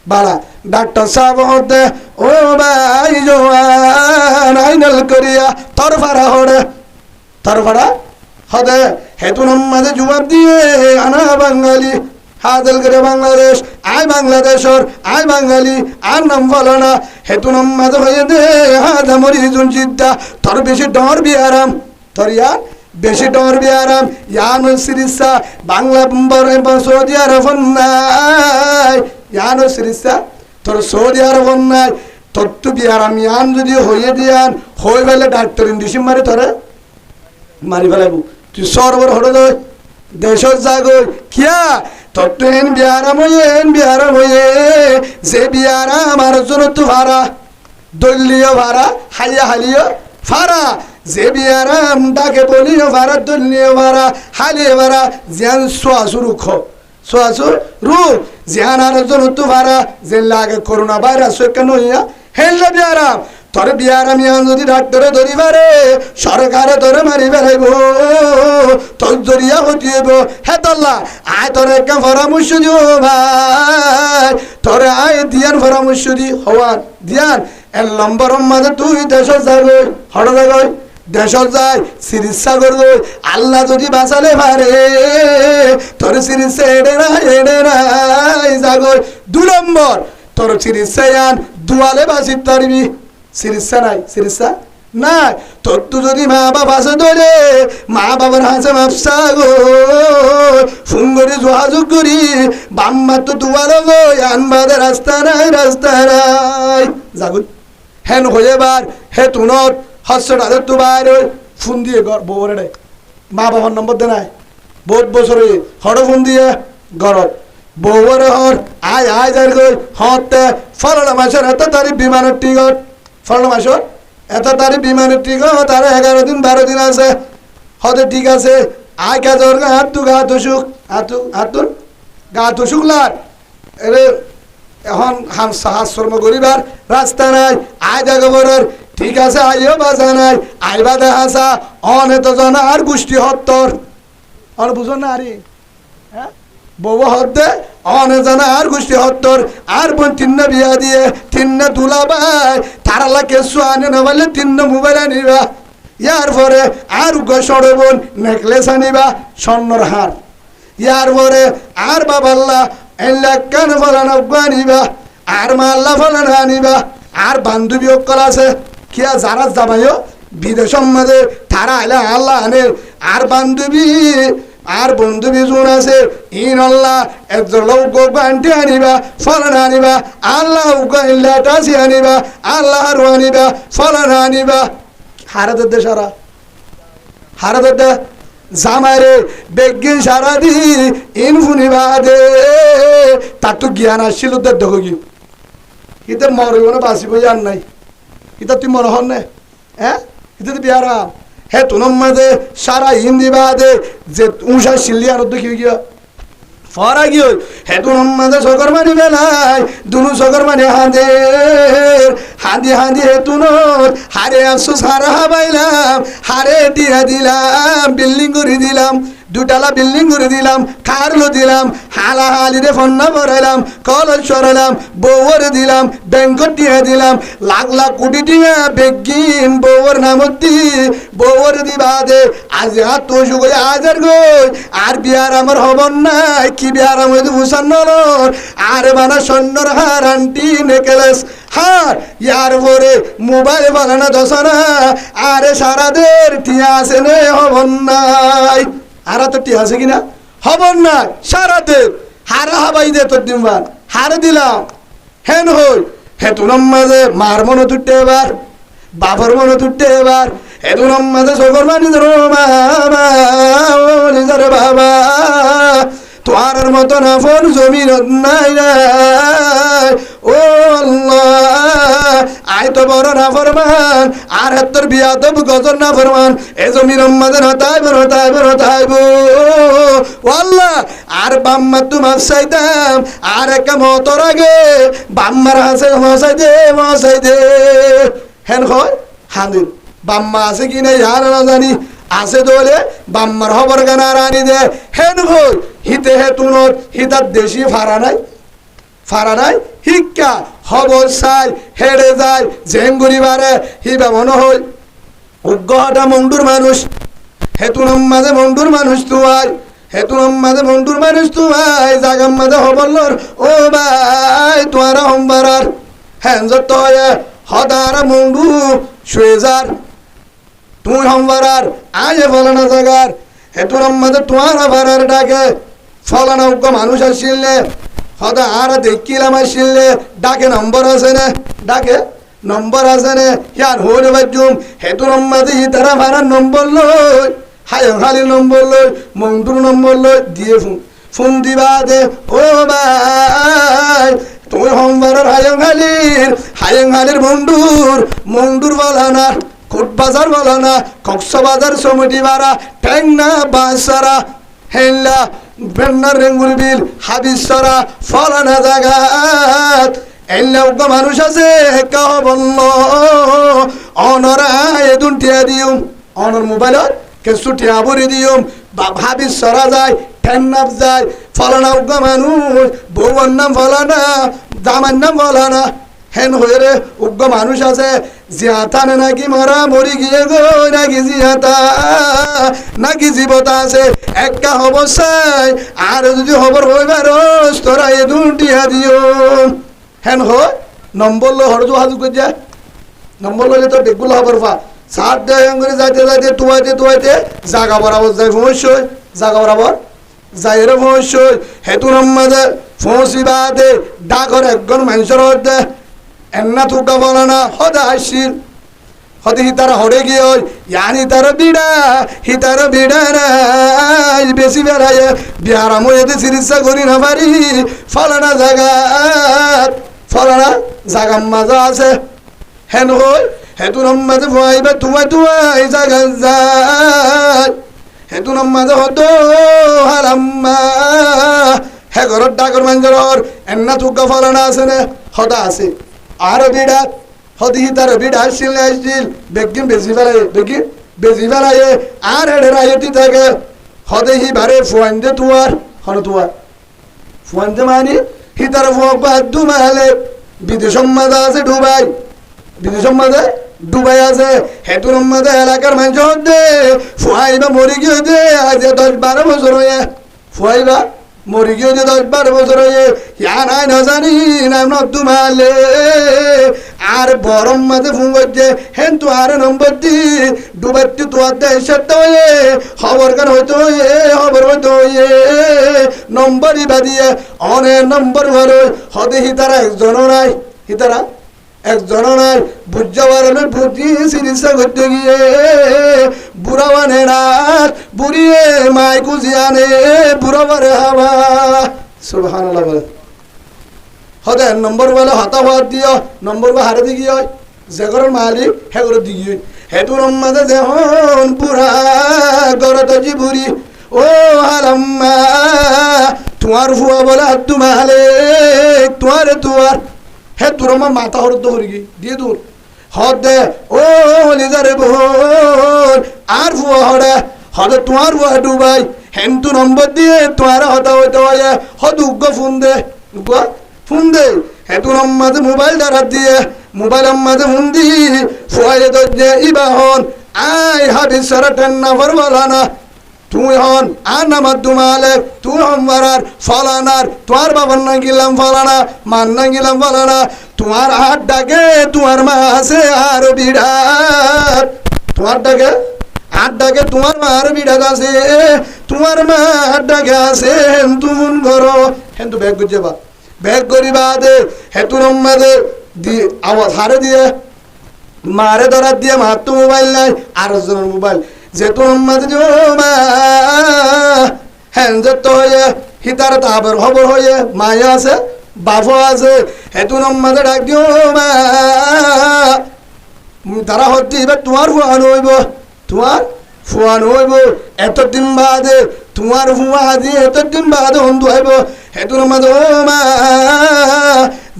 বাড়া ডাক্তার সাহেব হর দে ও ভাই জোয়ান আইনাল করিয়া তর ফাড়া হদে হেতু মাঝে জবাব দিয়ে আনা বাঙালি হাজল করে বাংলাদেশ আয় বাংলাদেশর আয় বাঙালি আর নাম বলো না হেতু মাঝে হয়ে দে হাজা মরি জুন চিন্তা তোর বেশি ডর বিয়ারাম তোর ইয়ার বেশি ডর বিয়ারাম ইয়ানো সিরিসা বাংলা সৌদি আরব নাই ইয়ানো সিরিসা তোর সৌদি আরব নাই তোর তো বিয়ারাম ইয়ান যদি হয়ে দিয়ান হয়ে ফেলে ডাক্তার ইন্ডিসিম মারি তোরে মারি ফেলাবো তুই সরবর হলো দেশত জাগই কিয়া তোর তো এন বিয়ারাম হয়ে যে বিয়ারাম আর জন্য তো ভাড়া দলীয় ভাড়া হালিয় ভাড়া যে বিয়ারাম ডাকে বলিও ভাড়া দলীয় ভাড়া হালিয়ে ভাড়া জিয়ান সোয়াশু রু জিয়ান আর জন্য তো ভাড়া যে লাগে করোনা ভাইরাস কেন হইয়া হেললে বিয়ারাম তোর বিয়ারাম ইয়ান যদি ডাক্তারে ধরি পারে সরকারে তোরে মারি বেড়াইব তোর জরিয়া হটিয়েব হে তল্লা আয় তোর একটা পরামর্শ দিও ভাই তোরে আয় দিয়ান পরামর্শ দি হওয়ার দিয়ান এর নম্বর মাঝে তুই দেশত যাগই হঠাৎ যাগই দেশত যায় চিকিৎসা করবো আল্লাহ যদি বাঁচালে পারে তোর চিকিৎসা এড়ে নাই যাগই 2 নম্বর তোর চিকিৎসা ইয়ান দুয়ালে বাঁচিত পারবি চিকিৎসা নাই তোর তো যদি মা বাবা আছে ধরে মা বাবার হাসে ব্যবসা গো ফোন করে যোগাযোগ করি বাম্মা তো দুয়ালো গো আনবাদে রাস্তা নাই যাগুন হেন হয়ে বার হে তুনত হসপিটালে তো বাইরে ফোন দিয়ে বউরে মা বাবার নম্বর দে নাই বহুত বছর হড় ফোন দিয়ে ঘরত বউরে হর আয় যাই গই হতে ফলনা মাসের এত তারিখ বিমানের টিকট ফলনা মাসের এত তারিখ বিমানের টিকট তার 11 দিন 12 দিন আছে হতে ঠিক আছে আয় কাজর গা তুসুক লার এরে এখন হাস্যর্ম করিবার রাস্তা নাই আয় জাগবরের ঠিক আছে আইও বাজা নাই আইবা দেখাসা অনেত জন আর গোষ্ঠী হত্তর আর বুঝো না আরে হ্যাঁ বউ হদ্দে অনে জানা আর গোষ্ঠী হত্তর আর বোন 3 বিয়া দিয়ে 3 তুলা ভাই তারালা কেসু আনে না বলে 3 মোবাইল আনিবা ইয়ার পরে আর গসড়ে বোন নেকলেস আনিবা স্বর্ণর হার ইয়ার পরে আর বাবাল্লা এলাকান ফলান আনিবা আর মাল্লা ফলান আনিবা আর বান্ধবী অকল আছে কিয়া যারা যাবাইও বিদেশের মাঝে তারা আইলা আল্লাহ আনে আর বান্ধবী আর বন্ধু জোন আছে ইন আল্লাহ লোক বান্টি আনিবা ফলান আনিবা আল্লাহ টাসি আনিবা আল্লাহ আনিবা ফলান আনিবা হারাদের দে সারা হারাদের দে জামাইরে বেগিন সারা দি ইন ফুনিবা দে তার তো জ্ঞান আসছিল দেখো কি ইতে মরব না বাঁচিব আর নাই ইতা তুই মনে হন না হ্যাঁ ইতে তো বিয়ার হে তুনম মাঝে সারা হিন্দি বাদে যে উষা শিল্লি আর দেখি গিয়া ফরা গিয়ে হে তুনম মাঝে সকর মানি বেলায় দুনু সকর মানি হাঁদি হাঁদি হে তুনোর হারে আসো সারা হাবাইলাম হারে দিয়া দিলাম বিল্ডিং করে দিলাম দুটালা বিল্ডিং করে দিলাম খারলো দিলাম হালা হালিরে ফন্না ভরাইলাম কলস সরাইলাম বউর দিলাম ব্যাংকত দিয়ে দিলাম লাখ লাখ কোটি টিয়া বেগিন বউর নামত দি বউর দিবা দে আজ হাত তো সুগই আজার গই আর বিয়ার আমার হবন নাই কি বিয়ার আমার ভূষণ নলর আর বানা সন্ন্যর হার আন্টি নেকলেস হার ইয়ার পরে মোবাইল বানানা দশনা আরে সারাদের টিয়া আছে নে হবন নাই হারা তো টিয়া আছে কিনা হবন না সারাদের হারা হাবাই দে তোর দিনবার হারে দিলাম হেন হই হেতুনম মাঝে মার মনে তুটে এবার বাবার মনে তুটে এবার হেতুনম মাঝে সকর মানি নিজের বাবা তোয়ার মতো না ফোন জমিন নাই নাই ও আল্লাহ আই তো বড় না ফরমান আর তোর বিয়া তো গজর না ফরমান এ জমির মাঝে হতাইব ও আল্লাহ আর বাম্মা তোমার চাইতাম আর একটা মতর আগে বাম্মার হাসে মশাই দে হেন হয় হাঁদিন বাম্মা আছে কি নাই আর না জানি আছে দলে বাম্মার খবর গানা রানি দে হেন হই হিতে হে তুনত হিতার দেশি ফারা নাই হিক্কা খবর চাই হেড়ে যায় জেঙ্গুরি বারে হিবা মনে হই উগ্রটা মন্ডুর মানুষ হেতুনম মাঝে মন্ডুর মানুষ তুয়াই হেতুনম মাঝে মন্ডুর মানুষ তুয়াই জাগাম মাঝে হবল্লর ও ভাই তোয়ারা হম্বারার হ্যাঁ যত হদারা মন্ডু শুয়েজার তুই হম্বারার আজে ফলানা জাগার হেতুনম মাঝে তোয়ারা ভাড়ার ডাকে ফলানা উগ্র মানুষ আসিলে হদা আর দেখিলাম আসিলে ডাকে নম্বর আছে না ডাকে নম্বর আছে না ইয়ার হইলে বাজুম হেতুনম মাঝে তারা ভাড়ার নম্বর লই হায়ং খালির নম্বর লই মন্ডুর নম্বর লই দিয়ে ফোন দিবা দে ও ভাই তুই হম্বারার হায়ং খালির মন্ডুর বলা না কোট বাজার বলা না কক্সবাজার সমিতি বাড়া ঠেংনা বাঁসারা হেল্লা বেন্নার রেঙ্গুল বিল হাবিসরা ফলানা জাগাত এল্লা উগ্র মানুষ আছে কা বলল অনরা এদুন টিয়া দিও অনর মোবাইলত কিছু টিয়া ভরে দিও হাবিসরা যায় ঠেন্নাপ যায় ফলানা উগ্র মানুষ বউর নাম ফলানা দামার নাম ফলানা হেন হয়ে রে উগ্র মানুষ আছে জিয়াতা নাকি মরা মরি গিয়ে গো নাকি জিয়াতা নাকি জীবতা আছে একটা খবর চাই আর যদি খবর হইবার তোরা এ দুটিয়া দিও হেন হয় নম্বর লো হরজু হাজু করে যায় নম্বর লইলে তোর বেগুলো খবর পা সাত দেয় যাইতে তুয়াইতে জাগা বরাবর যায় ফোঁসই জাগা বরাবর যাই রে ফোঁসই হেতু নম্মাদে ফোঁসিবা দে ডাকর একজন মানুষের দে এন্না থুকা বলা না হদা আসিল হতে হিতারা হরে গিয়ে ইয়ানি তার বিড়া নাই বেশি বেড়ায় বিহারা ময়েতে চিকিৎসা করি না পারি ফলানা জাগাম মাজা আছে হেন হই হেতুনম মাঝে ফুয়াইবা তুয়াই জাগা যায় হেতুনম মাঝে হদ হারাম্মা হে ঘরত ডাকর মাঞ্জর এন্না থুকা ফলানা আছে না হদা আছে আর বিড়া হদি তার বিড়া আসছিল বেগিন বেশি ফেলায় আর হেডে রায়তি থাকে হদে হি বারে ফুয়াইন্দে তুয়ার ফুয়াইন্দে মানি হি তার ফুয়াক বাদু মালে বিদেশম মাঝে আছে ডুবাই আছে হেতুর মাঝে এলাকার মানুষ হদে ফুয়াইবা মরি গিয়ে দে আজ 10-12 বছর হয়ে ফুয়াইবা মরি গিয়ে 10-12 বছর হয়ে ইয়া নাই না জানি নাম নদু মালে আর বরম মাঝে ফুঙ্গে হেন তো আর নম্বর দি ডুবাইতে তোয়ার দেশের হয়ে খবর গান হইতে হয়ে নম্বরই বাদিয়ে অনেক নম্বর ঘরে হদে হিতারা একজনও নাই বুঝাবার বুঝি চিকিৎসা করতে গিয়ে বুড়া মানে রাত বুড়িয়ে মাই কুজি আনে বুড়া বারে হাওয়া সুবহানাল্লাহ বলে হতে নম্বর বলে হতা হওয়ার দিও নম্বর বা হারে দিগি হয় যে ঘরের মালিক হে করে দিগি হেতুর মাঝে যেহন পুরা গরত জিবুরি ও হালাম্মা তোমার ফুয়া বলে হাতু মালিক তোমার হে তোর আমার মাথা হরদ হরিগি দিয়ে দূর হদ দে ও লিজারে বোন আর ফুয়া হরে হদে তোমার ফুয়া ডুবাই হেন্তু নম্বর দিয়ে তোমার হতা হইতে হয় হদ উগ্গ ফোন দে হেতু নম্মাতে মোবাইল দ্বারা দিয়ে মোবাইল আম্মাতে ফোন দি ফুয়াইলে দে ইবাহন আই হাবি সারা টেন্না ফরবালানা তুই হন আর নামার দুমালে তুই হমার ফলানার তোমার বাবার না গেলাম ফলানা মান না গেলাম ফলানা তোমার হাত ডাকে তোমার মা আছে আর বিড়াত তোমার ডাকে হাত ডাকে তোমার মা আর বিড়াত আছে তোমার মা হাত ডাকে আছে হেন্তু মন করো হেন্তু ব্যাগ করছে বা ব্যাগ করিবা দে হেতু রম্মা দে দি আওয়াজ হারে দিয়ে মারে ধরার দিয়ে মার তো মোবাইল নাই আর জনের মোবাইল যে তোর মাঝে মা হ্যাঁ তো হয়ে হিতার তাবার খবর হয়ে মায়া আছে বাপও আছে হেতু মাঝে ডাক দিও মা তারা হচ্ছে এবার তোমার ফুয়ানো হইব তোমার ফুয়ানো হইব এতদিন বাদে তোমার ফুয়া দিয়ে এতদিন বাদে বন্ধু হইব হেতুর মাঝে ও মা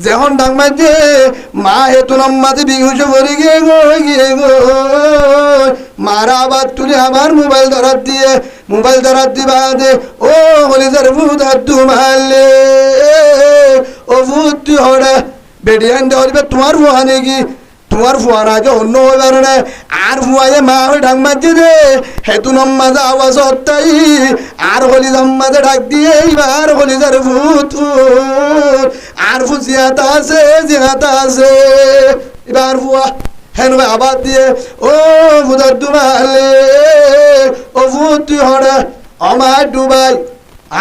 যখন ডাক মাঝে মা হেতুর মাঝে বিহুষ ভরে গিয়ে গো মারা আবার তুলে আমার মোবাইল ধরার দিবা দে ও হলি যার ভূত হাতু মারলে ও ভূত তুই হরে বেডিয়ান ধরবে তোমার ফুয়া নাকি তোমার ফুয়ার আগে অন্য হয়ে পারে আর ফুয়াইয়ে মা হয়ে ডাক মারছে দে হেতু নম্মাজে আওয়াজ হত্যাই আর হলি জম্মাজে ডাক দিয়ে এইবার হলি যার ভূত আর ফু জিহাতা আছে এবার ফুয়া হেন আবার দিয়ে ও ভূতার ডুবালে ও ভূত তুই হরে আমার ডুবাই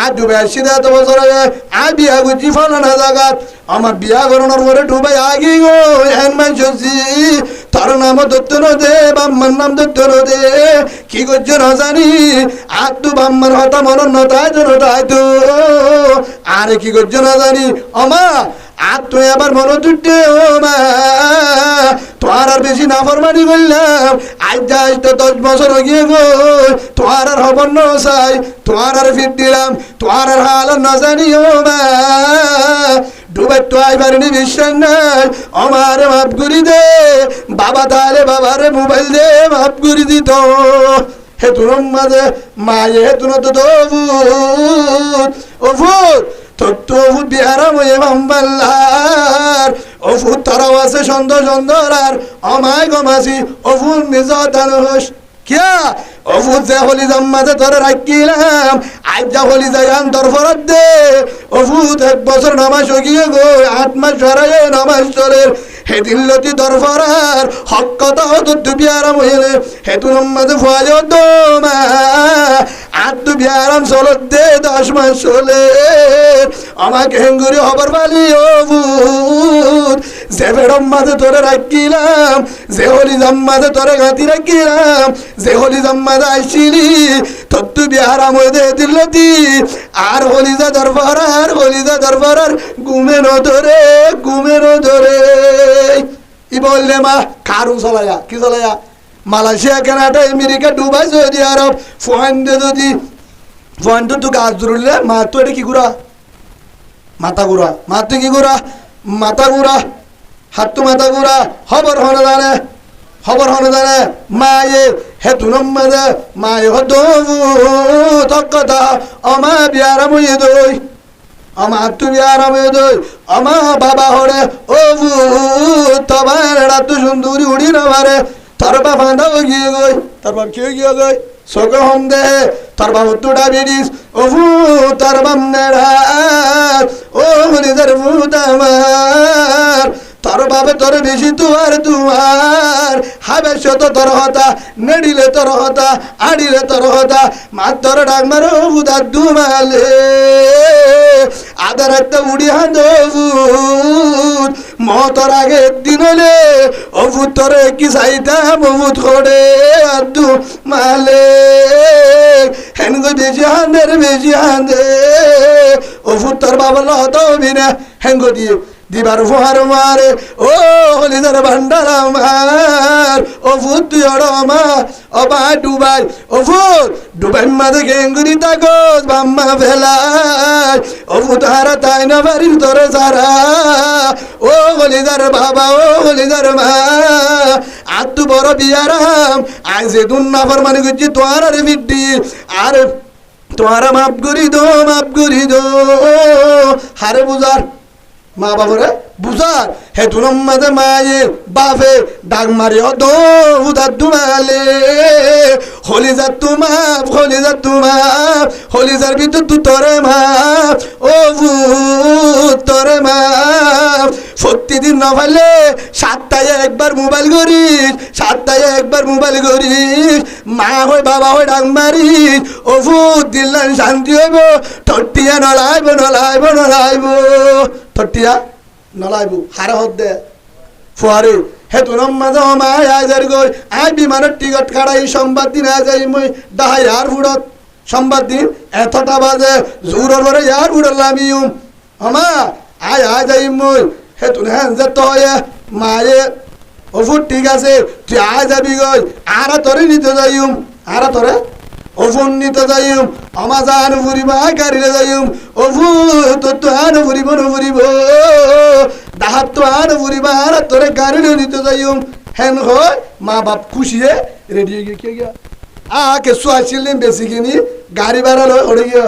আর ডুবে আসছি এত বছর আগে আর বিয়া করছি ফলানা জায়গাত আমার বিয়া করানোর পরে ডুবাই আগি গো হেন মাইছি তার নাম দত্ত দে বাম্মার নাম দত্ত দে কি করছে না জানি আর তু বাম্মার হতা মরণ নতাই তো আর কি করছে না জানি অমা আর তুই আবার মনে তুটে ও মা তোমার আর বেশি না ফরমানি করলাম আজ যাই তো 10 বছর গিয়ে গো তোমার আর হবর নসাই তোমার আর ফিট দিলাম তোমার আর হাল না জানি ও মা ডুবে তো আইবারিনি বিশ্বাস নাই আমার মাফ করি দে বাবা তাহলে বাবারে মোবাইল দে মাফ করি দিত হেতুর মাঝে মায়ে হেতু না তো ও ভূত তো ভূত বিহারাম হয়ে মাম্বাল্লার ও ভূত তারাও আছে সুন্দর আর অমায় গমাসি ও ভূত নিজ দানুষ কিয়া ও ভূত যে হলি জাম্মাতে তোরে রাখিলাম আজ যা হলি যাই আন্তর ফরত দে ও ভূত 1 বছর নামাজ গিয়ে গো 8 মাস সরাইয়ে নামাজ চলের হেদিন লতি দরফরার হক কথা হতো তুবি আরাম হইলে হেতু নম্মাদে ফুয়াজ দোমা আর তুবি আরাম চলত দে 10 মাস চলে আমাকে হেঙ্গুরি হবার বালি ও ভূত যে বেড়ম মাঝে তোরে রাখিলাম যে হলি জাম্মাদে তোরে গাতি রাখিলাম যে হলি জাম্মাদে আইসিলি তোর তুবি আরাম হয়ে দে দিলতি আর হলিজা দরফরার ঘুমে ন ধরে ই বললে মা কারু চলায়া কি চলায়া Malaysia Canada America Dubai Saudi Arab phone তো গাছ ধরলে মা তো এটা কি গুড়া মাথা গুড়া হাত তো মাথা গুড়া খবর হনে জানে মায়ে হেতু নম্মাদে মায়ে হতো কথা অমা বিয়ারাম হইয়ে দই আমার তুমি আরামে দই আমার বাবা হরে ও তোমার এত সুন্দরী উড়ি না মারে তার বাবা দাও গিয়ে গই তার বাপ খেয়ে গিয়ে গই সকে হম দে তার বাবা তুটা বেরিস ও তার বামনে ও নিজের ভূত আমার তোর বাবে তোর বেশি তোমার হাবে শত তোর হতা নেড়িলে তোর হতা আড়িলে তোর হতা মাত তোর ডাক মারো বুদা দুমালে আদার একটা উড়ি হাঁদ মতর আগে একদিন হলে ও ভূত তোরে কি চাইতাম ও ভূত করে আদু মালে হেন গো বেশি হাঁদে ও ভূত তোর বাবা হতা হবি না হেঙ্গ দিয়ে দিবার ফোহার মারে ও হলিদার ভান্ডার আমার ও ভূত তুই মা ও বা ডুবাই ও ভূত ডুবাই মাঝে গেঙ্গুরি তাগজ বাম্মা ফেলায় ও ভূত হারা তাই না বাড়ির তোরে সারা ও হলিদার বাবা ও হলিদার মা আর তু বড় বিয়ারাম আজ যে দুন নাফর মানে করছি তোর আরে বিড্ডি আর তোমারা মাফ করি দো হারে বুঝার মা বাবরে বুঝার হে তুনম মাঝে মায়ে বাপে ডাক মারিও দো উদার দুমালে হলিজার তুমাপ হলিজার ভিতর তু তরে মাপ ও তোরে মাপ প্রতিদিন না পারলে সপ্তাহে একবার মোবাইল করিস মা হই বাবা হই ডাক মারিস ও ভূত দিল্লান শান্তি হইব টটিয়া নলাইব টটিয়া নলাইব হারে হদ দে ফুয়ারে হে তুনম মাঝে মায় আইজার গই আই বিমানের টিকট কাটাই সংবাদ দিন আজ মই দাহা ইয়ার ফুডত সংবাদ দিন এতটা বাজে জোরের পরে ইয়ার ফুডলাম আমা আই যাই মই হে তুন হ্যাঁ যে তো মায়ে ওফুট ঠিক আছে তুই আয় যাবি গই আরা তোরে নিতে যাইম ওফুন নিতে যাইম আমা জান ফুরিবা গাড়িলে যাইম ওফু তো আন ফুরিব দাহাত তো আন ফুরিবা আর তোরে গাড়িলে নিতে যাইম হেন হয় মা বাপ খুশিয়ে রেডি হয়ে গিয়ে কেসু আসছিলেন বেশি কিনি গাড়ি ভাড়া লয় ওড়ে গিয়ে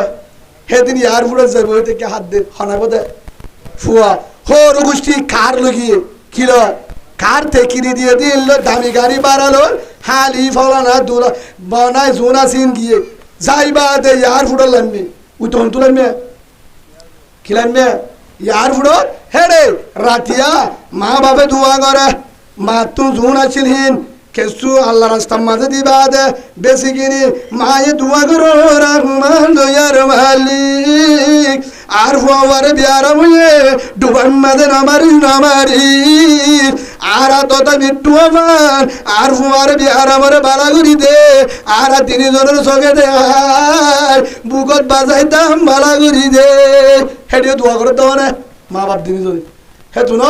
সেদিন এয়ারপোর্টে যাবো থেকে হাত দে হনাব দে ফুয়া হোর গোষ্ঠী কার লগিয়ে কিল কার থেকে দিয়ে দিল দামি গাড়ি বাড়ালো হালি ফলানা দুলা বানায় জোনা সিন গিয়ে যাইবা দে এয়ারপোর্টে লানবি উই তখন তুলেন মেয়ে কিলান মেয়ে এয়ারপোর্টত হেরে রাতিয়া মা বাপে ধোয়া করে মা তো জোন আছিল হিন কেসু আল্লাহ রাস্তার মাঝে দিবা দে বেশি কিনি মায়ে ধোয়া করো রহমান দয়ার মালিক আর ফুয়ারে বিয়ারা মুয়ে ডুবান মাঝে নামারি আর তথা বিট্টু আমার আর ফুয়ারে বিয়ারা মরে বালাগুড়ি দে আর তিনজনের চোখে দে বুকত বাজাইতাম বালাগুড়ি দে হেডিও দোয়া করে দেওয়া না মা বাপ তিনজনে হে তুন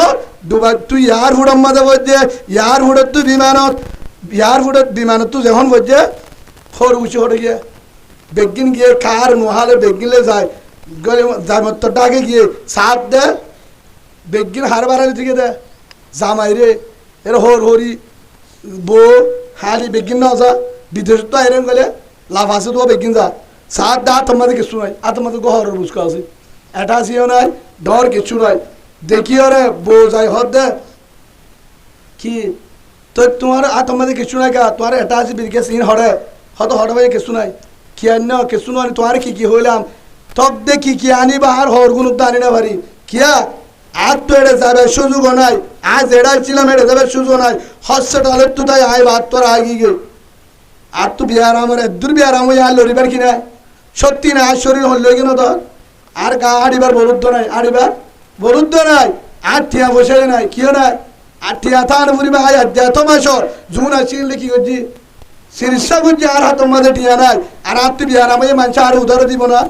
ডুবা তুই ইয়ার হুড়ম মাঝে বলছে ইয়ার হুড়ত তুই বিমানত তুই যখন বলছে খর উঁচু হটে গিয়ে বেগিন গিয়ে কার নোহালে বেগিলে যায় গলে জামত ডাকে গিয়ে সাত দে বেগিন হার বাড়ালি থেকে দে জামাই রে এর হরি বউ হালি বেগিন না যা বিদেশ তো আইরেন গেলে লাভ আছে তো বেগিন যা সাত দে হাত মাঝে কিছু নাই হাত মাঝে গহরের বুঝকা আছে এটা আসিও নাই ডর কিছু নাই দেখিও রে বউ যাই হদ দে কি তো তোমার হাত মাঝে কিছু নাই কা তোমার এটা আছে বিরকে সিন হরে হয়তো হরে ভাই কিছু নাই কি আন্য কিছু নয় তোমার কি হইলাম তক দে কি আনিবা আর হর গুণ আনি না পারি কিয়া আর তো এটা যাবে সুযোগ নাই আজ এড়াই ছিলাম এটা যাবে সুযোগ নাই হসপিটালের তো তাই আই ভাত তোর আগি গে আর তো বিহার আমার দূর বিহার আমি আর লড়িবার কিনা সত্যি না আর শরীর হল কিনা তোর আর গা আড়িবার বলুদ্ধ নাই আর ঠিয়া বসে নাই কিও নাই আর ঠিয়া থান ফুরিবা আই এত মাসর জুন আসছিল কি করছি শীর্ষা করছি আর হাত মাঝে ঠিয়া নাই আর তুই বিহার আমি মানুষ আর উদার দিব না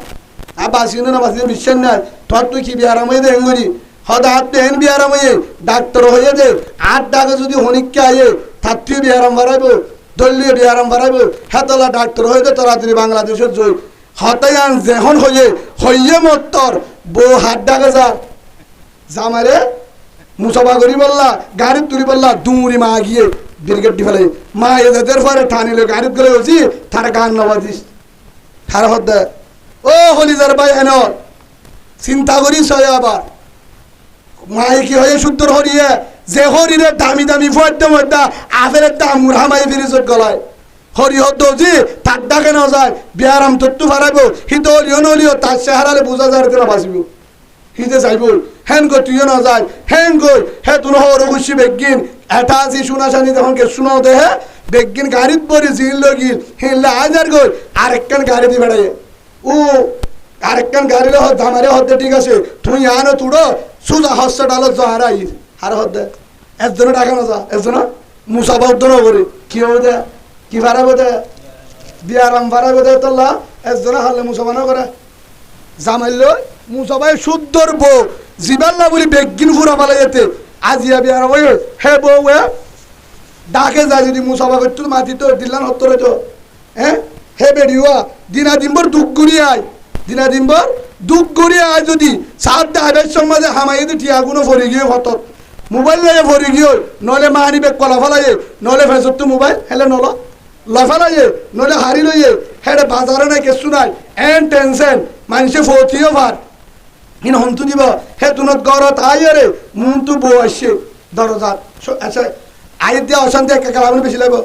আর বাঁচিয়ে না বাঁচিয়ে বিশ্বাস নাই তোর তুই কি বিহার আমি দেন করি হয়তো হাত তো হেন বিহার আমি ডাক্তার হয়ে দে আর ডাকে যদি হনিককে আয়ে তার তুই বিহারাম বাড়াইব দলীয় বিহারাম বাড়াইব হেতলা ডাক্তার হয়ে দে তোরা তুই বাংলাদেশের জয় হতাই আন যেখন হইয়ে মত্তর বউ হাত ডাকে জামারে মুসাফা করি বললা গাড়ি তুলি বললা দুমুরি মা গিয়ে ব্রিগেড ফেলে মা এদের পরে ঠানিলে গাড়ি গেলে বলছি তার গান নবাজিস তার হদ ও হলিদার ভাই হেন চিন্তা করিস আবার মায়ে কি হয়ে শুদ্ধর হরিয়ে যে হরিরে দামি ফোয়ার মধ্যে আফের দাম মুরহামাই ফিরিজত গলায় হরি হদ্দি তার ডাকে ন যায় বিয়ারাম তত্তু ফারাইব হিত হলিও নলিও তার চেহারালে বোঝা যায় কেন বাঁচিব হিতে যাইব হেন গো তুইও না যায় হেন গই হে তুন হর খুশি বেগিন এটা আজি শুনাশানি যখন কে শুনাও দে হে বেগিন গাড়িত পরি জিল লগিল হিনলে আজার গই আরেকখান গাড়ি দি বেড়ায় ও আরেকখান গাড়িলে হদ আমারে হদ্দে ঠিক আছে তুই আনো তুড়ো সুজা হসপিটালত যা হারাই আর হদ্দে একজনে টাকা না যা একজনে মুসাফা উদ্দন করে কি হবে দে কি ভাড়াবো দে বিয়ারাম ভাড়াবো দে তোল্লা একজনে হারলে মুসাফা না করে জামাইল মুসাফাই শুদ্ধর বউ জিবাল্লা বলি বেগিন ফুরা পালা যেতে আজিয়া বিয়ার ওই হে বউ ডাকে যায় যদি মুসাফা করতো মাটি তো দিলাম হত্তরে তো হ্যাঁ হে বেডিওয়া দিনা দিনবর দুঃখ ঘুরিয়ে আয় দিনা দিনবর দুঃখ ঘুরিয়ে আয় যদি সাত দাবের সমাজে হামাই যদি টিয়াগুনো ফরি গিয়ে হত মোবাইল লাগে ফরি গিয়ে নলে মাহানি বেগ কলা ফেলাইয়ে নলে ফেসর তো মোবাইল হেলে নল লফেলাইয়ে নলে হারি লইয়ে হেডে বাজারে নাই কেসু নাই এন টেনশন মানুষে ফতিও ভার ইন হন্তু দিব হে তুনত গরত আইরে মুন্তু বউ আসছে দরজাত আচ্ছা আই দিয়ে অশান্তি একা কালাম বেশি লাগবো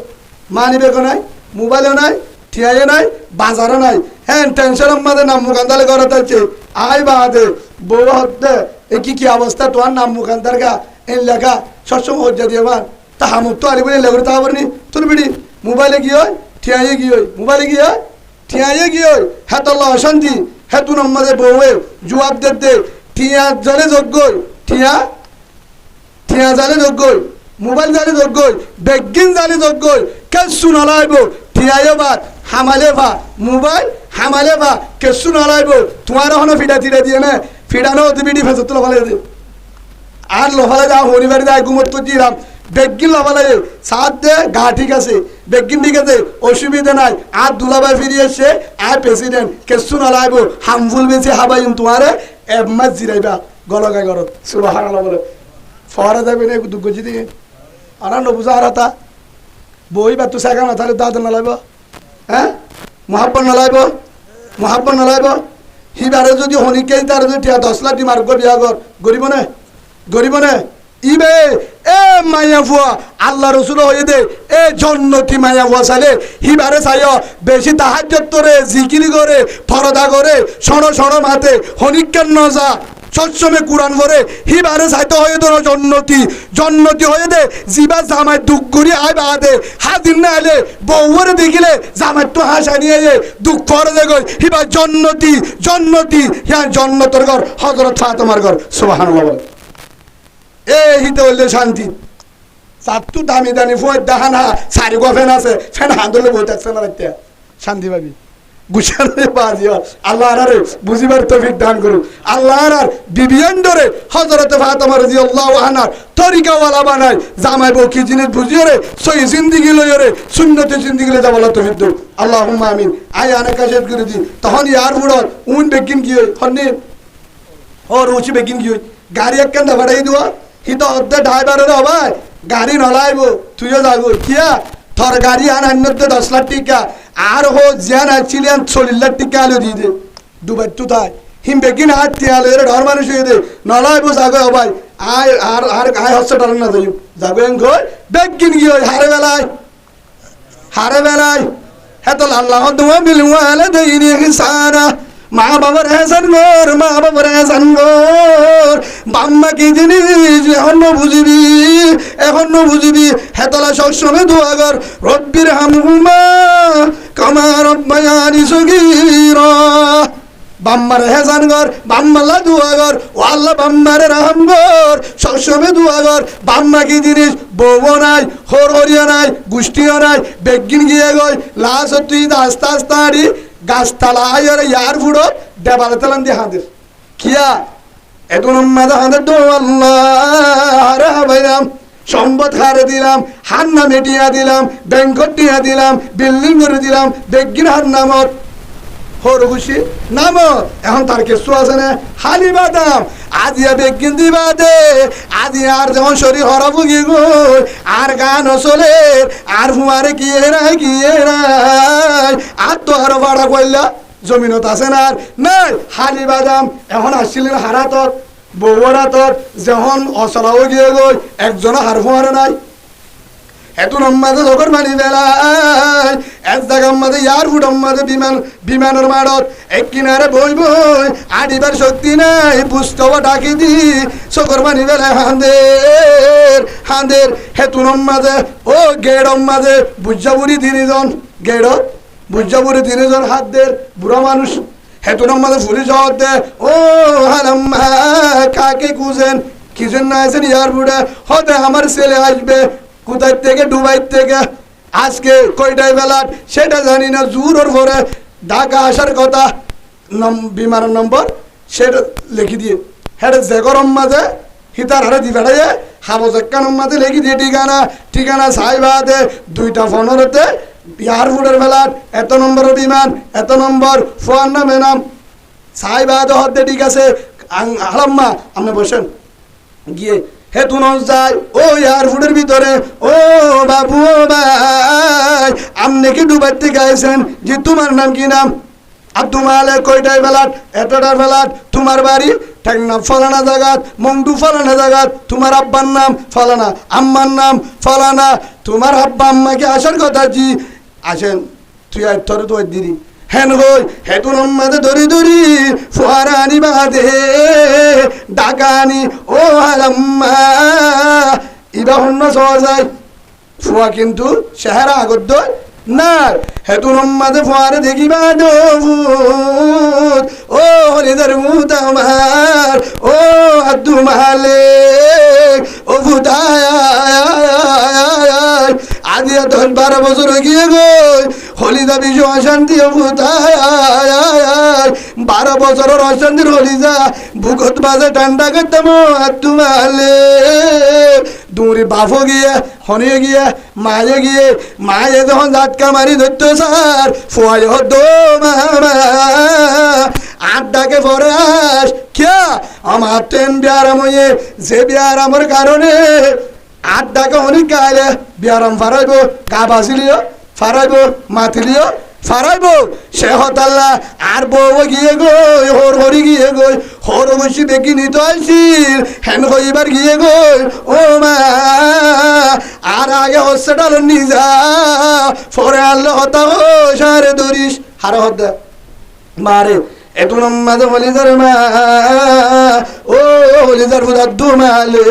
মানি বেগও নাই মোবাইলও নাই ঠিয়াইও নাই বাজারও নাই হ্যাঁ টেনশন আমাদের নাম মুখান্দালে গরত আছে আই বাদে বউ হতে এ কি অবস্থা তোমার নাম মুখান্দার গা এন লেখা সবসময় হজ্জা দিয়ে বার তা হামুক তো আলি বলে লেগুড়ি তা পারনি তোর বিড়ি মোবাইলে গিয়ে হয় ঠিয়াইয়ে গিয়ে হয় মোবাইলে গিয়ে হয় ঠিয়াইয়ে গিয়ে হয় হ্যাঁ তোর অশান্তি হ্যাঁ তুন আমাদের বউয়ে জবাব দে ঠিয়া জলে যোগ্য ঠিয়া ঠিয়া জালে যোগ্য মোবাইল জালে যোগ্য বেগিন জালে যোগ্য কেসু নলাইব ঠিয়াইও বাদ হামালে ভা মোবাইল হামালে ভা কেসু নলাইব তোমার এখনো ফিডা টিডা দিয়ে না ফিডানো হতে বিডি ফেসর তো লফালে দে আর লফালে যাও হরিবাড়ি যায় ঘুমত তো দিলাম বেগিন লফালে সাত দে গা ঠিক আছে বেগিন ঠিক আছে অসুবিধা নাই আর দুলাভাই ফিরিয়ে এসে আর প্রেসিডেন্ট কেসু নলাইব হামফুল বেশি হাবাইম তোমারে এক মাস জিরাইবা গলগা গরত সুবহানাল্লাহ বলে ফরা যাবে না দুঃখ দিয়ে আর নবুজা আর তা বই বা তু সাগা না তাহলে দাদা নলাইব হ্যাঁ মহাব্বত নলাইব সিবারে যদি শনিকে তার যদি 10 লাখ দি মার্গ বিয়া কর গরিব নে ইবে এ মায়া ফুয়া আল্লাহ রসুল হয়ে দে এ জন্নতি মায়া ফুয়া চাইলে সিবারে চাইও বেশি তাহাজ্জুদ করে জিকির করে ফরদা করে সণ মাতে শনিকের নজা সবসময় কোরআন পড়ে হিবারে চাইতে হয়ে তোর জন্নতি হয়ে দে জিবা জামাই দুঃখ করি আই বাদে হাজির না এলে বউরে দেখিলে জামাই তো হাসা নিয়ে দুঃখ করে দেখো হিবা জন্নতি হ্যাঁ জন্নতর ঘর হযরত ফাতেমার ঘর সুবহানাল্লাহ বলে এ হিতে হইলে শান্তি সাতটু দামি দামি ফুয়ার দাহানা সারি গো ফেন আছে ফেন হাঁদলে বই থাকছে না রাখতে শান্তি পাবি গুছানো বাজি আল্লাহ আরে বুঝিবার তৌফিক দান করুন আল্লাহ আর বিবিয়ান ধরে হযরত ফাতেমা রাদিয়াল্লাহু আনহা তরিকাওয়ালা বানায় জামাই বউ কি জিনিস বুঝিয়ে রে সহি জিন্দেগি লইয়ে রে সুন্নতে জিন্দেগি লইয়া বলা তৌফিক দাও আল্লাহুম্মা আমিন আয় আনা কাশেদ করে দি তখন ইয়ার বুড়র উন বেগিন কি হয় হন্নি ওর উচি বেগিন কি হয় গাড়ি একখান দাবাড়াই দিও হিত অর্ধে ড্রাইভারের হবাই গাড়ি নলাইব তুইও যাবো কিয়া তোর গাড়ি আনান্নতে 10 লাখ টাকা আর হো জিয়ান আছিলেন 40 লাখ টাকা আলো দিয়ে দে দুবাই তো তাই হিম বেগিন হাত তিয়ালো এর ডর মানুষ হয়ে দে নলাইব যাগো হবাই আয় আর আয় হসপিটাল না যাইব যাগো এন কই বেগিন কি হয় হারে বেলায় হেতো আল্লাহ দুয়া বিল ওয়ালাদাইনি ইহসানা মা বাবার হেসান গোর বাম্মা কি জিনিস এখন বুঝিবি হেতলা সবসময় দোয়া কর রব্বির হামহুমা কামা রব্বায়ানি সগীরা বাম্মার হেসান কর বাম্মাল্লা দোয়া কর ও আল্লাহ বাম্মারে রহম কর সবসময় দোয়া কর বাম্মা কি জিনিস বউ নাই হরিয়া নাই গোষ্ঠীও নাই বেগিন গিয়ে গই লাশ তুই আস্তে আস্তে আড়ি গাছতলা আয় ইয়ার ফুড়ো দেবালে তেলান দিয়ে হাঁদের কিয়া এখন হাঁদের তো আল্লাহ ভাইরাম সম্পদ হারে দিলাম হান্না মেটিয়া দিলাম ব্যাংকট টিয়া দিলাম বিল্ডিং করে দিলাম বেগিন হার নামত হর খুশি নাম এখন তার কেসু আছে না হালি বাদাম আজিয়া বেগিন দিবা দে আজি আর যেমন শরীর হরাবো গিয়ে গো আর গান চলে আর ফুয়ারে গিয়ে নাই আর তো আরো ভাড়া করলা জমিনত আছে না আর নাই হালি বাদাম এখন আসছিলেন হারাতর বউরাতর যখন অচলাও গিয়ে গই একজনও হার ফুয়ারে নাই এত নম্মাদে যখন মানি বেলায় এক জায়গার মাঝে ইয়ার ফুটম মাঝে বিমানের মাড়ত এক কিনারে বই আডিবার শক্তি নাই পুস্তক ডাকি দি চকর মানি বেলায় হাঁদের হেতুনম মাঝে ও গেড়ম মাঝে বুঝাবুড়ি তিনজন হাত দের বুড়া মানুষ হেতুনম মাঝে ফুলি জগৎ দে ও হারাম্মা কাকে খুঁজেন কিজন না আছেন ইয়ার বুড়া হতে আমার ছেলে আসবে কোথায় থেকে দুবাই থেকে আজকে কয়টায় বেলা সেটা জানি না জোর ভরে ঢাকা আসার কথা বিমানের নম্বর সেটা লিখে দিয়ে হেড যে গরম মাঝে হিতার হারে দি ফেড়াইয়ে হাবজ একখানোর মাঝে লেগে দিয়ে ঠিকানা সাইবাদে 2টা 15-তে এয়ারপোর্টের বেলার এত নম্বরের বিমান এত নম্বর ফোয়ার নামে নাম সাইবাদে হতে ঠিক আছে আলাম্মা আপনি বসেন গিয়ে হেতু যায় ও এয়ারপোর্টের ভিতরে ও বাবু ও ভাই আপনি কি দুবাই থেকে আইছেন যে তোমার নাম কি নাম আব্দুল মালে কয়টায় বেলাট এতটার বেলাট তোমার বাড়ি ঠেকনা ফলানা জায়গাত মংডু ফলানা জায়গাত তোমার আব্বার নাম ফলানা আম্মার নাম ফলানা তোমার আব্বা আম্মাকে আসার কথা জি আসেন তুই আর তোর তো দিদি হেন হই হেতু নম্মাদে ধরি ফুয়ারানি বাদে ডাকানি ও আলাম্মা ইবা হন্য সহজায় ফুয়া কিন্তু চেহারা আগত না হেতু নম্মাদে ফুয়ারে দেখিবা ডুবুত ও হলিদার মুত আমার ও আব্দু মালে ও ফুতায় আজি 10-12 বছর গিয়ে গই হলিদা বিজু অশান্তি ও ফুতায় 12 বছরের অশান্তির হলিদা ভূগত বাজে ঠান্ডা করতাম আব্দু মালে দূরে বাফো গিয়ে হনে গিয়ে মায়ে যখন জাতকা মারি ধরতো স্যার ফুয়াই হতো মামা আড্ডাকে পরে আস কে আমার ট্রেন বিয়ারাম হয়ে যে বিয়ারামের কারণে আড্ডাকে অনেক গাইলে বিয়ারাম ফারাইব গা বাঁচিলিও ফারাইব মাতিলিও ফারাইব সে হতাল্লা আর বউ গিয়ে গই হরি গিয়ে গই হর বসি দেখি নিতে আসিল হেন কইবার গিয়ে গই ও মা আর আগে হসপিটাল নিয়ে যা পরে আনলে হতা ও সারে ধরিস হারে হতা মারে এটু নম্মাদে হলিদার মা ও হলিদার বুধাদ্দু মালে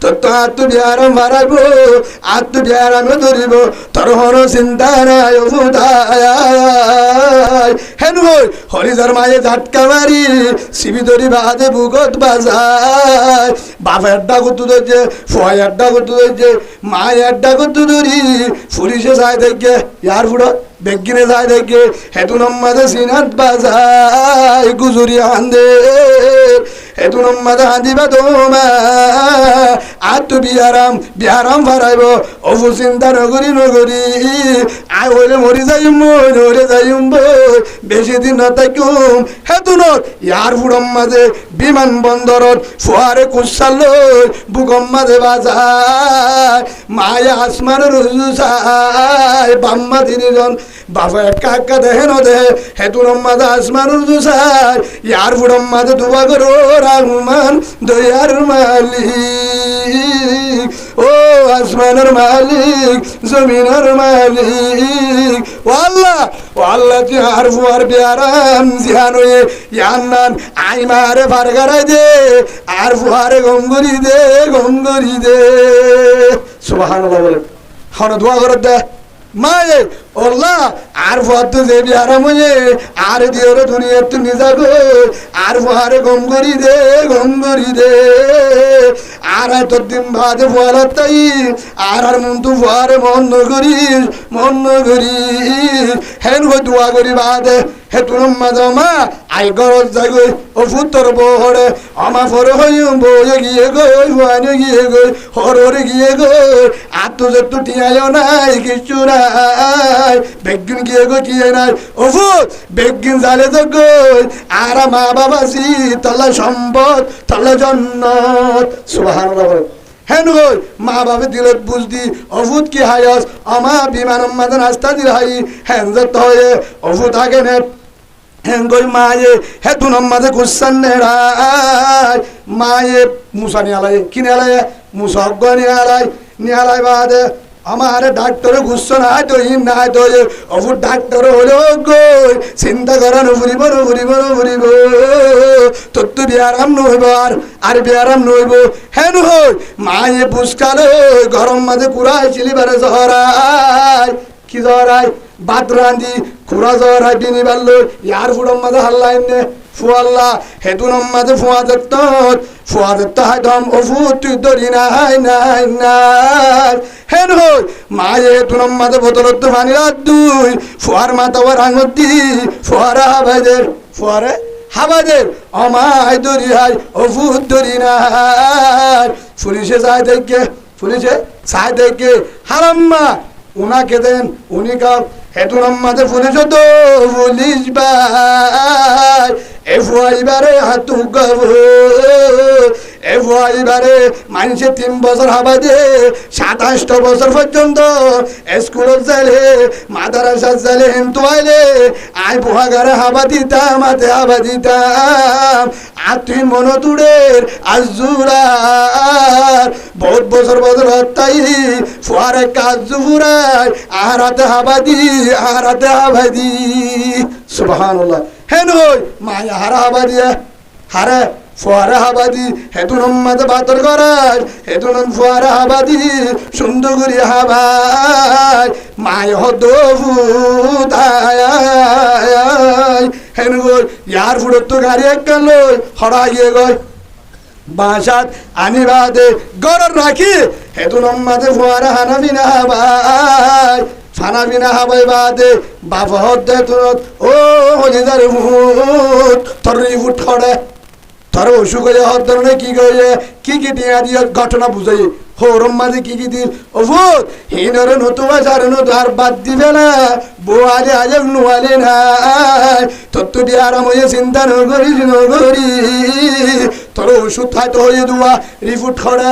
তোর তো আত্ম বিহারাম হারাইব আত্ম বিহারামে ধরিব তোর হর চিন্তা নাই হেন হই হলিদার মায়ে ঝাটকা মারি সিবি ধরি বাদে বুকত বাজায় বাপের ডা করতে ধরছে ফুয়াইয়ের ডা করতে ধরছে মায়ের ডা করতে ধরি পুলিশে যায় দেখে এয়ারপোর্টত বেগিনে যায় দেখে হেতু নম্মাদে সিনাত বাজায় গুজুরি হান্দে হেতু নম্মাদে হাঁদিবা তোমা আর তো বিহারাম ফারাইব অবু চিন্তা নগরী আই হইলে মরি যাইম বেশি দিন নতাইকুম হেতুনত এয়ারপোর্টর মাঝে বিমান বন্দরত ফুয়ারে কুসাল বুকম মাঝে বাজায় মায়া আসমানের চাই বাম্মা 3জন বাবা একা দেহে নদেহে হেতুর মাঝে আসমানের চাই এয়ারপোর্টর মাঝে দুবা করো রহমান দয়ার মালিক ও আসমানের মালিক জমিনের মালিক ওয়াল্লাহ তুই আর ফুয়ার বিয়ারাম জিহান হয়ে ইয়ান্নান আই মারে ফারগারাই দে আর ফুয়ারে গমগরি দে সুবহানাল্লাহ বলে হন দোয়া করে দে মায়ে ওল্লা আর ফুয়ার তো যে বিয়ারাম হয়ে আর দিওরে দুনিয়ার তুই নিজা গো আর ফুয়ারে গমগরি দে আর তোর দিন বাদে ফুয়ার তাই আর মন তু ফুয়ারে মন নগরি হেন গো দোয়া করি বাদে হে তুর মা আই গরজ যাই গই ও ফুতর বহরে আমা ফর হইম বয়ে গিয়ে গই ফুয়ানে গিয়ে গই হরে গিয়ে গই আর তো যে তু টিয়ায় নাই কিছু নাই বেগিন গিয়ে গই কি নাই ও ফুত বেগিন জালে তো গই আর মা বাবা সি তলা সম্পদ তলা জন্নত সুবহানাল্লাহ হেন গই মা বাবা দিলত বুঝদি অভূত কি হায়াস আমা বিমান মাদান আস্তা দিল হাই হেন যত হয়ে অভূত আগে নেট হেন গই মায়ে হে দু নম্মাদে কুসান নেড়াই মায়ে মুসা নিয়ালাই কি নিয়ালাই মুসা অজ্ঞ নিয়ালাই বাদে আমারে ডাক্তারে গুচ্ছ নাই তো হিম নাই তো অভূত ডাক্তার হলেও গই চিন্তা করা নুফুরিব তোর তো বিয়ারাম নইব আর বিয়ারাম নইব হেন হই মায়ে বুঝকাল গরম মাঝে কুড়াই চিলিবারে জহরাই কি জহরাই বাদ রাঁধি কুড়া জহরাই বিনি বাড়ল ইয়ার ফুড়ম মাঝে হাল্লাইন নে ফুয়াল্লা হেতু নম্মাদে ফুয়া দেখত হাইদম অফু তুই দরি নাই হেন হই মায়ে হেতু নম্মাদে বোতলত পানি রাত দুই ফুয়ার মাথা ওর আঙত দি ফুয়ারা হাবাইদের ফুয়ারে হাবাদের অমায় দরি হাই অভূত দরি না পুলিশে যায় দেখে পুলিশে চাই দেখে হারাম্মা উনাকে দেন উনি কাউ হেতুন আমাদের পুলিশ তো পুলিশ ভাই এবারে হাতু গাব এবারে মানুষে 3 বছর হাবা দিয়ে 27 বছর পর্যন্ত স্কুলত যাইলে মাদ্রাসা যাইলে হিন্দু আইলে আই বুহাগারে হাবা দিতাম হাতে হাবা দিতাম আত্মীয় মনতুড়ের আজুরার বহুত বছর বছর হত্যাই ফুয়ারে কাজ ফুরায় আর হাতে হাবা দি আর হাতে হাবা দি সুবহানাল্লাহ হেন হই মায়া হারা হাবা দিয়া হারে ফুয়ারা হাবাদি হেতুন মাঝে বাতর করায় হেতুন ফুয়ারা হাবাদি সুন্দর করি হাবাই মায় হদভূত হেন গই ইয়ার ফুড়ত তো গাড়ি একখান লই হরাইয়ে গয় বাসাত আনি বাদে গরর রাখি হেতুন মাঝে ফুয়ারা হানা বিনা হাবাই ফানা বিনা হাবাই বাদে বাবা হদ্দে তুনত ও হলিদার ভূত তোর ফুট খড়ে তোর অসুখ হয়ে হওয়ার ধরনের কি করে কি টিয়া দিয়ে ঘটনা বুঝাই হরম মাঝে কি দিল ও ভূত হিনরে নতুবা সারে নতু আর বাদ দিবে না বোয়ালে আজব নুয়ালে না তোর তো দিয়ে আরাম হয়ে চিন্তা নগরি তোর ওষুধ খাইতে হয়ে দুয়া রিপোর্ট খড়ে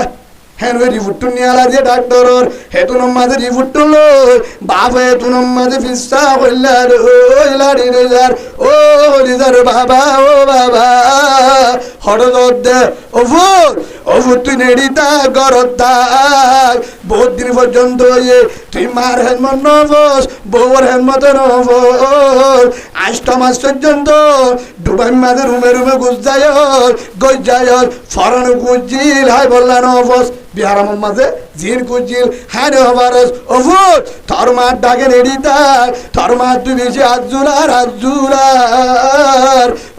হ্যাঁ ওই রিপোর্টটা নিয়ে আলা দিয়ে ডাক্তারর হেতুন মাঝে রিপোর্ট লই বাপ হেতুন মাঝে ফিসা হইলার ওই লাড়ি রেজার ও হলিদার বাবা ও বাবা হঠাৎ দে ও ভূত তুই নেড়িতা গরত থাক বহুত দিন পর্যন্ত ইয়ে তুই মার হেনমত নবস বউর হেনমত নবস 8 মাস পর্যন্ত ডুবাই মাঝে রুমে রুমে গুজ যায় ফরানো গুজিল হাই বললা নবস বিহারাম মাঝে জির কুজিল হাই রে হবারস ও ভূত তোর মার ডাকে নেড়িতা তোর মার তুই বেশি আজুলার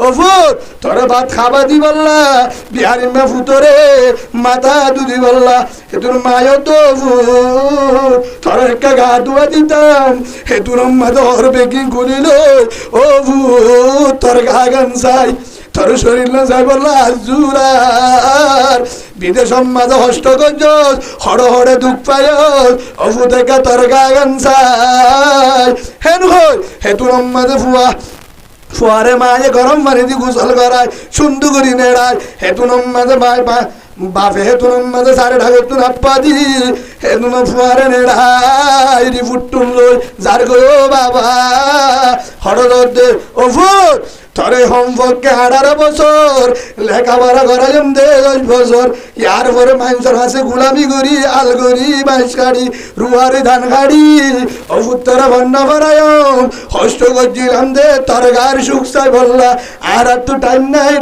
ও ভূত তোর ভাত খাবা দি বললা বিহারিন মা ফুতরে মাথা দুদি বললা হেতুর মায়ও তো ভূত তোর একটা গা ধোয়া দিতাম হেতুর মাথা হর বেকিং করিল ও ভূত তোর গা গান চাই তোর শরীর না যাই বললা আজুলার বিদেশ মাঝে হষ্ট গঞ্জ হড়ে হড়ে দুঃখ পায় অভু থেকে তোর গা গান চাই হেন হই হেতুর মাঝে ফুয়ারে মায়ে গরম পানি দিয়ে গোসল করায় সুন্দর করি নেড়ায় হেতুন মাঝে বাপে হেতুন মাঝে সারে ঢাকে তুন আপ্পা দি হেতুন ফুয়ারে নেড়ায় রিপুট্টুন লই যার গো বাবা হঠাৎ দে ও ফুট তোরে হোমওয়ার্কে 18 বছর লেখাপড়া করাইম দে 10 বছর ইয়ার পরে মানুষের হাসে গুলামি করি আল করি বাঁশ কাড়ি রুয়ারি ধান কাড়ি ও উত্তরা বন্যা ভরায়ম হষ্ট করছিলাম দে তোর গায়ের সুখ চাই বললা আর তো টাইম নাই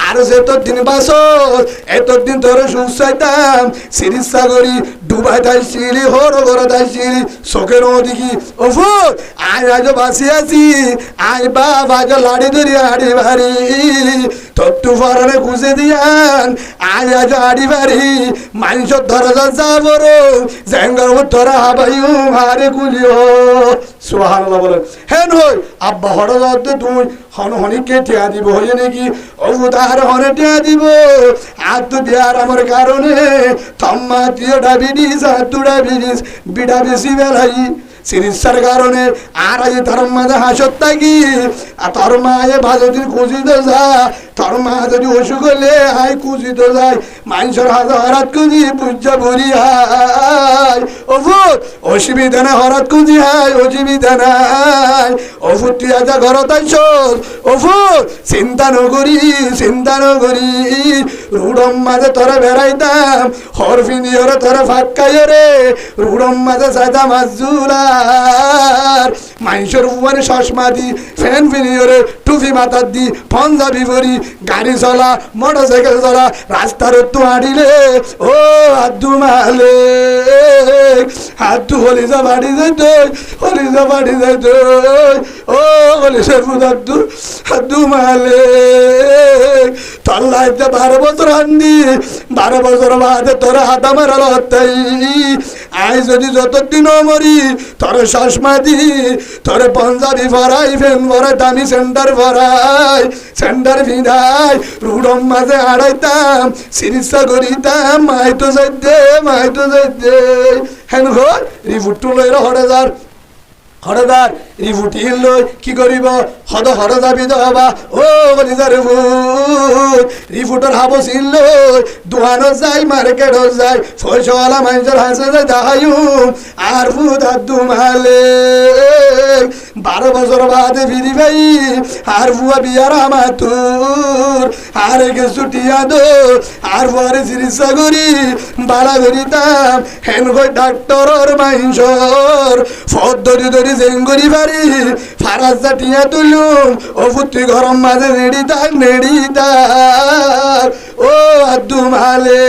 আর সে তোর দিন বাসর এতদিন তোর সুখ চাইতাম চিকিৎসা করি ডুবাই থাইছিলি হর করে থাইছিলি চোখের ওদিকে ও ফুট আজ বাসি আছি আই বাবা লাড়ি ধরি আড়ি ভারি তত্তু ফরানে খুঁজে দিয়ান আজ আড়ি ভারি মানুষ ধরা যাব জেঙ্গর ধরা হাবাইও মারে কুলিও সুবহানাল্লাহ বলেন হেন হই আব্বা হঠাৎ তুই হনহনিকে টিয়া দিব হয়ে নাকি ও তার হনে টিয়া দিব আর তো দেয়ার আমার কারণে তম্মা দিয়ে ডাবিডিস আর তু ডাবিডিস বিডা বেশি বেলাই চিকিৎসার কারণে আর আজ তোর মাঝে হাসত থাকি আর তোর মায়ে ভালো দিন খুঁজিতে যা তোর মা যদি অসুখ হলে হাই খুঁজিতে যায় মানুষের হাতে হরাত খুঁজি পূজা ভরি হাই অভূত অসুবিধা না হরাত খুঁজি হাই অসুবিধা নাই অভূত তুই আজ ঘরত আইস অভূত চিন্তা নকরি রুডম মাঝে তোরা বেড়াইতাম হর ফিনিয়রে তোরা ফাঁকাই রে রুডম মাঝে চাইতাম আজুলার মানুষের উপরে চশমা দি ফ্যান ফিনিয়রে টুপি মাথার দি পাঞ্জাবি ভরি গাড়ি চলা মোটর সাইকেল চলা রাস্তার তো আড়িলে ও আদু মালে আদু হলিজা বাড়ি যাইত ও হলিসের আদু মালে তল্লাইতে 12 বছর আন্দি 12 বছর বাদে তোরা হাতা মারাল হতাই আই যদি যতদিন মরি তোরে চশমা দি তোরে পাঞ্জাবি ভরাই ফেন ভরাই দামি সেন্টার ভরাই সেন্টার ভিড়াই রুডম মাঝে আড়াইতাম চিকিৎসা করিতাম মাইতো যাইতে হেন ঘর রিপোর্ট লই হরেদার হরদার রিভুটি লই কি করিব হর যাবি দবা ও বলিদার ভূত রিভুটর হাবসিল লই দোকানত যাই মার্কেটত যাই পয়সাওয়ালা মানুষের হাসে যাই দাহায়ুম আর ভূত হাত দুমালে 12 বছর বাদে ফিরি ভাই আর বুয়া বিয়ার আমার তোর আর গে ছুটিয়া দো আর পরে চিকিৎসা করি বাড়া করিতাম হেন কই ডাক্তরর মাইনসর ফদ ধরি জেঙ্গরি বাড়ি ফারাজ জাটিয়া তুলুম ও পুত্রি গরম মাঝে নেড়ি তার ও আদু মালে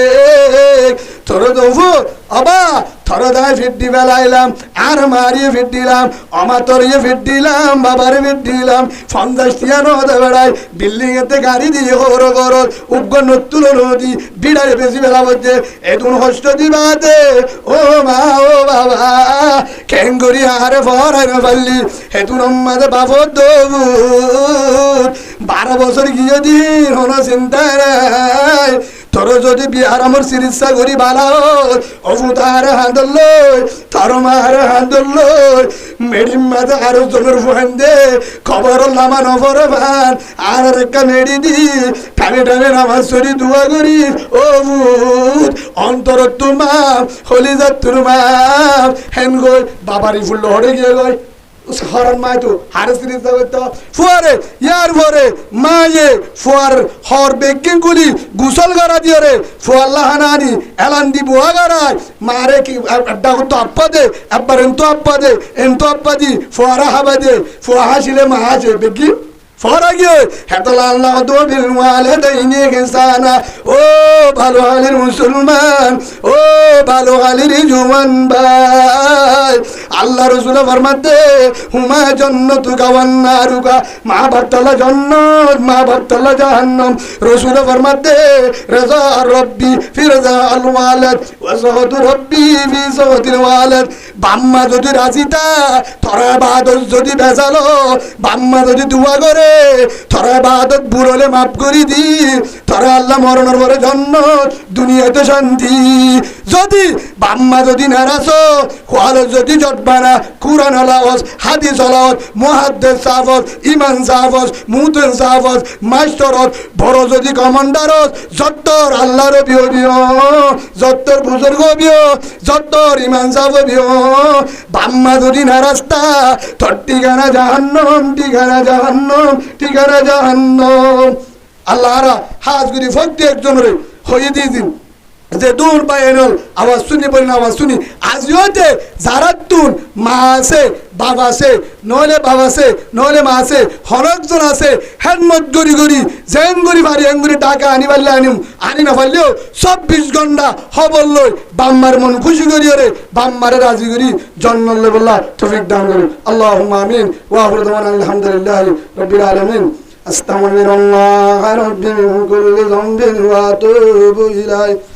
তোর দফু অবা থর দায় ফিট বেলাইলাম আর মারিয়ে ফিট দিলাম অমাতরিয়ে ফিট দিলাম বাবার ফিট দিলাম 50 টিয়া নদে বেড়ায় বিল্ডিং এতে গাড়ি দিয়ে হর গরল উগ্র নতুল নদী বিড়াই বেশি বেলা বলছে এতুন হস্ত দিবা দে ও মা ও বাবা কেঙ্গুরি আরে ফরাই না পারলি হেতুন মাঝে বাবর দবু 12 বছর গিয়ে দিন হনো চিন্তা নাই তোর যদি বিহার আমার চিকিৎসা করি বালা অবতার হাঁদল তার মার হাঁদল মেডিম মাঝে আরো জনের ফুহান দে খবর লামা নবর ভান আর একটা মেডি দি টানে নামাজ সরি দোয়া করি ও ভূত অন্তর তোমার হলি যা তোর মাপ হেন গই বাবারি ফুল হরে গিয়ে গই হরন মাই তো হারে সিরিজ দাও ফুয়ারে ইয়ার ভরে মায়ে ফুয়ার হর বেকিং গুলি গুসল করা দিও রে ফুয়াল্লাহ হানানি এলান দি বুয়া গরায় মারে কি আড্ডা তো আপ্পা দে আব্বার এন্ত আপ্পা দি ফুয়ারা হাবা দে ফুয়া হাসিলে মা হাসে বেকি ফরাগিয়ে হেতলা আল্লাহ দোবিল ওয়ালিদাইনি ইহসানা ও ভালো হালের মুসলমান ও ভালো হালের জওয়ান ভাই আল্লাহ রাসূল ফরমাতে হুমা জান্নাতু গাওয়ান্নারুকা মা বাতলা জান্নাত মা বাতলা জাহান্নাম রাসূল ফরমাতে রাজা রব্বি ফি রাজা আল ওয়ালিদ ওয়া সাহাদু রব্বি ফি সাহাদিল ওয়ালিদ বাম্মা যদি রাজিতা তোরা ইবাদত যদি বেজালো বাম্মা যদি দোয়া করে তোরা ইবাদত বুড়লে মাফ করি দি তোরা আল্লাহ মরণের পরে জান্নাত দুনিয়াতে শান্তি যদি বাম্মা যদি নারাসো কোয়ালে যদি জটবানা কুরআন আলাওয়াজ হাদিস আলাওয়াজ মুহাদ্দিস সাহাবত ইমান সাহাবত মুতেন সাহাবত মাস্টারত বড় যদি কমান্ডারত যত্তর আল্লাহর বিও যত্তর বুজুর্গ বিও যত্তর ইমান সাহাব বিও বাম্মা যদি নারাস্তা তোর ঠিকানা জাহান্নাম আল্লাহরা হাজ করি প্রত্যেক জনের হয়ে দিয়ে দিন যে দূর পায় এনল আওয়াজ শুনি বলি না আওয়াজ শুনি আজিওতে যারা তুন মা আছে বাবা আছে নইলে বাবা আছে নইলে মা আছে হরকজন আছে হেডমত গড়ি জেন গড়ি ভারি এঙ্গুরি টাকা আনি পারলে আনি না পারলেও 24 ঘন্টা খবর লই বাম্মার মন খুশি করি রে বাম্মারে রাজি করি জন্নলে বললা তৌফিক দান করুন আল্লাহুম্মা আমিন ওয়া আখিরু দাওয়ানা আলহামদুলিল্লাহি রাব্বিল আলামিন আস্তাগফিরুল্লাহ রাব্বি মিন কুল্লি যামবিন ওয়া আতুবু ইলাইহি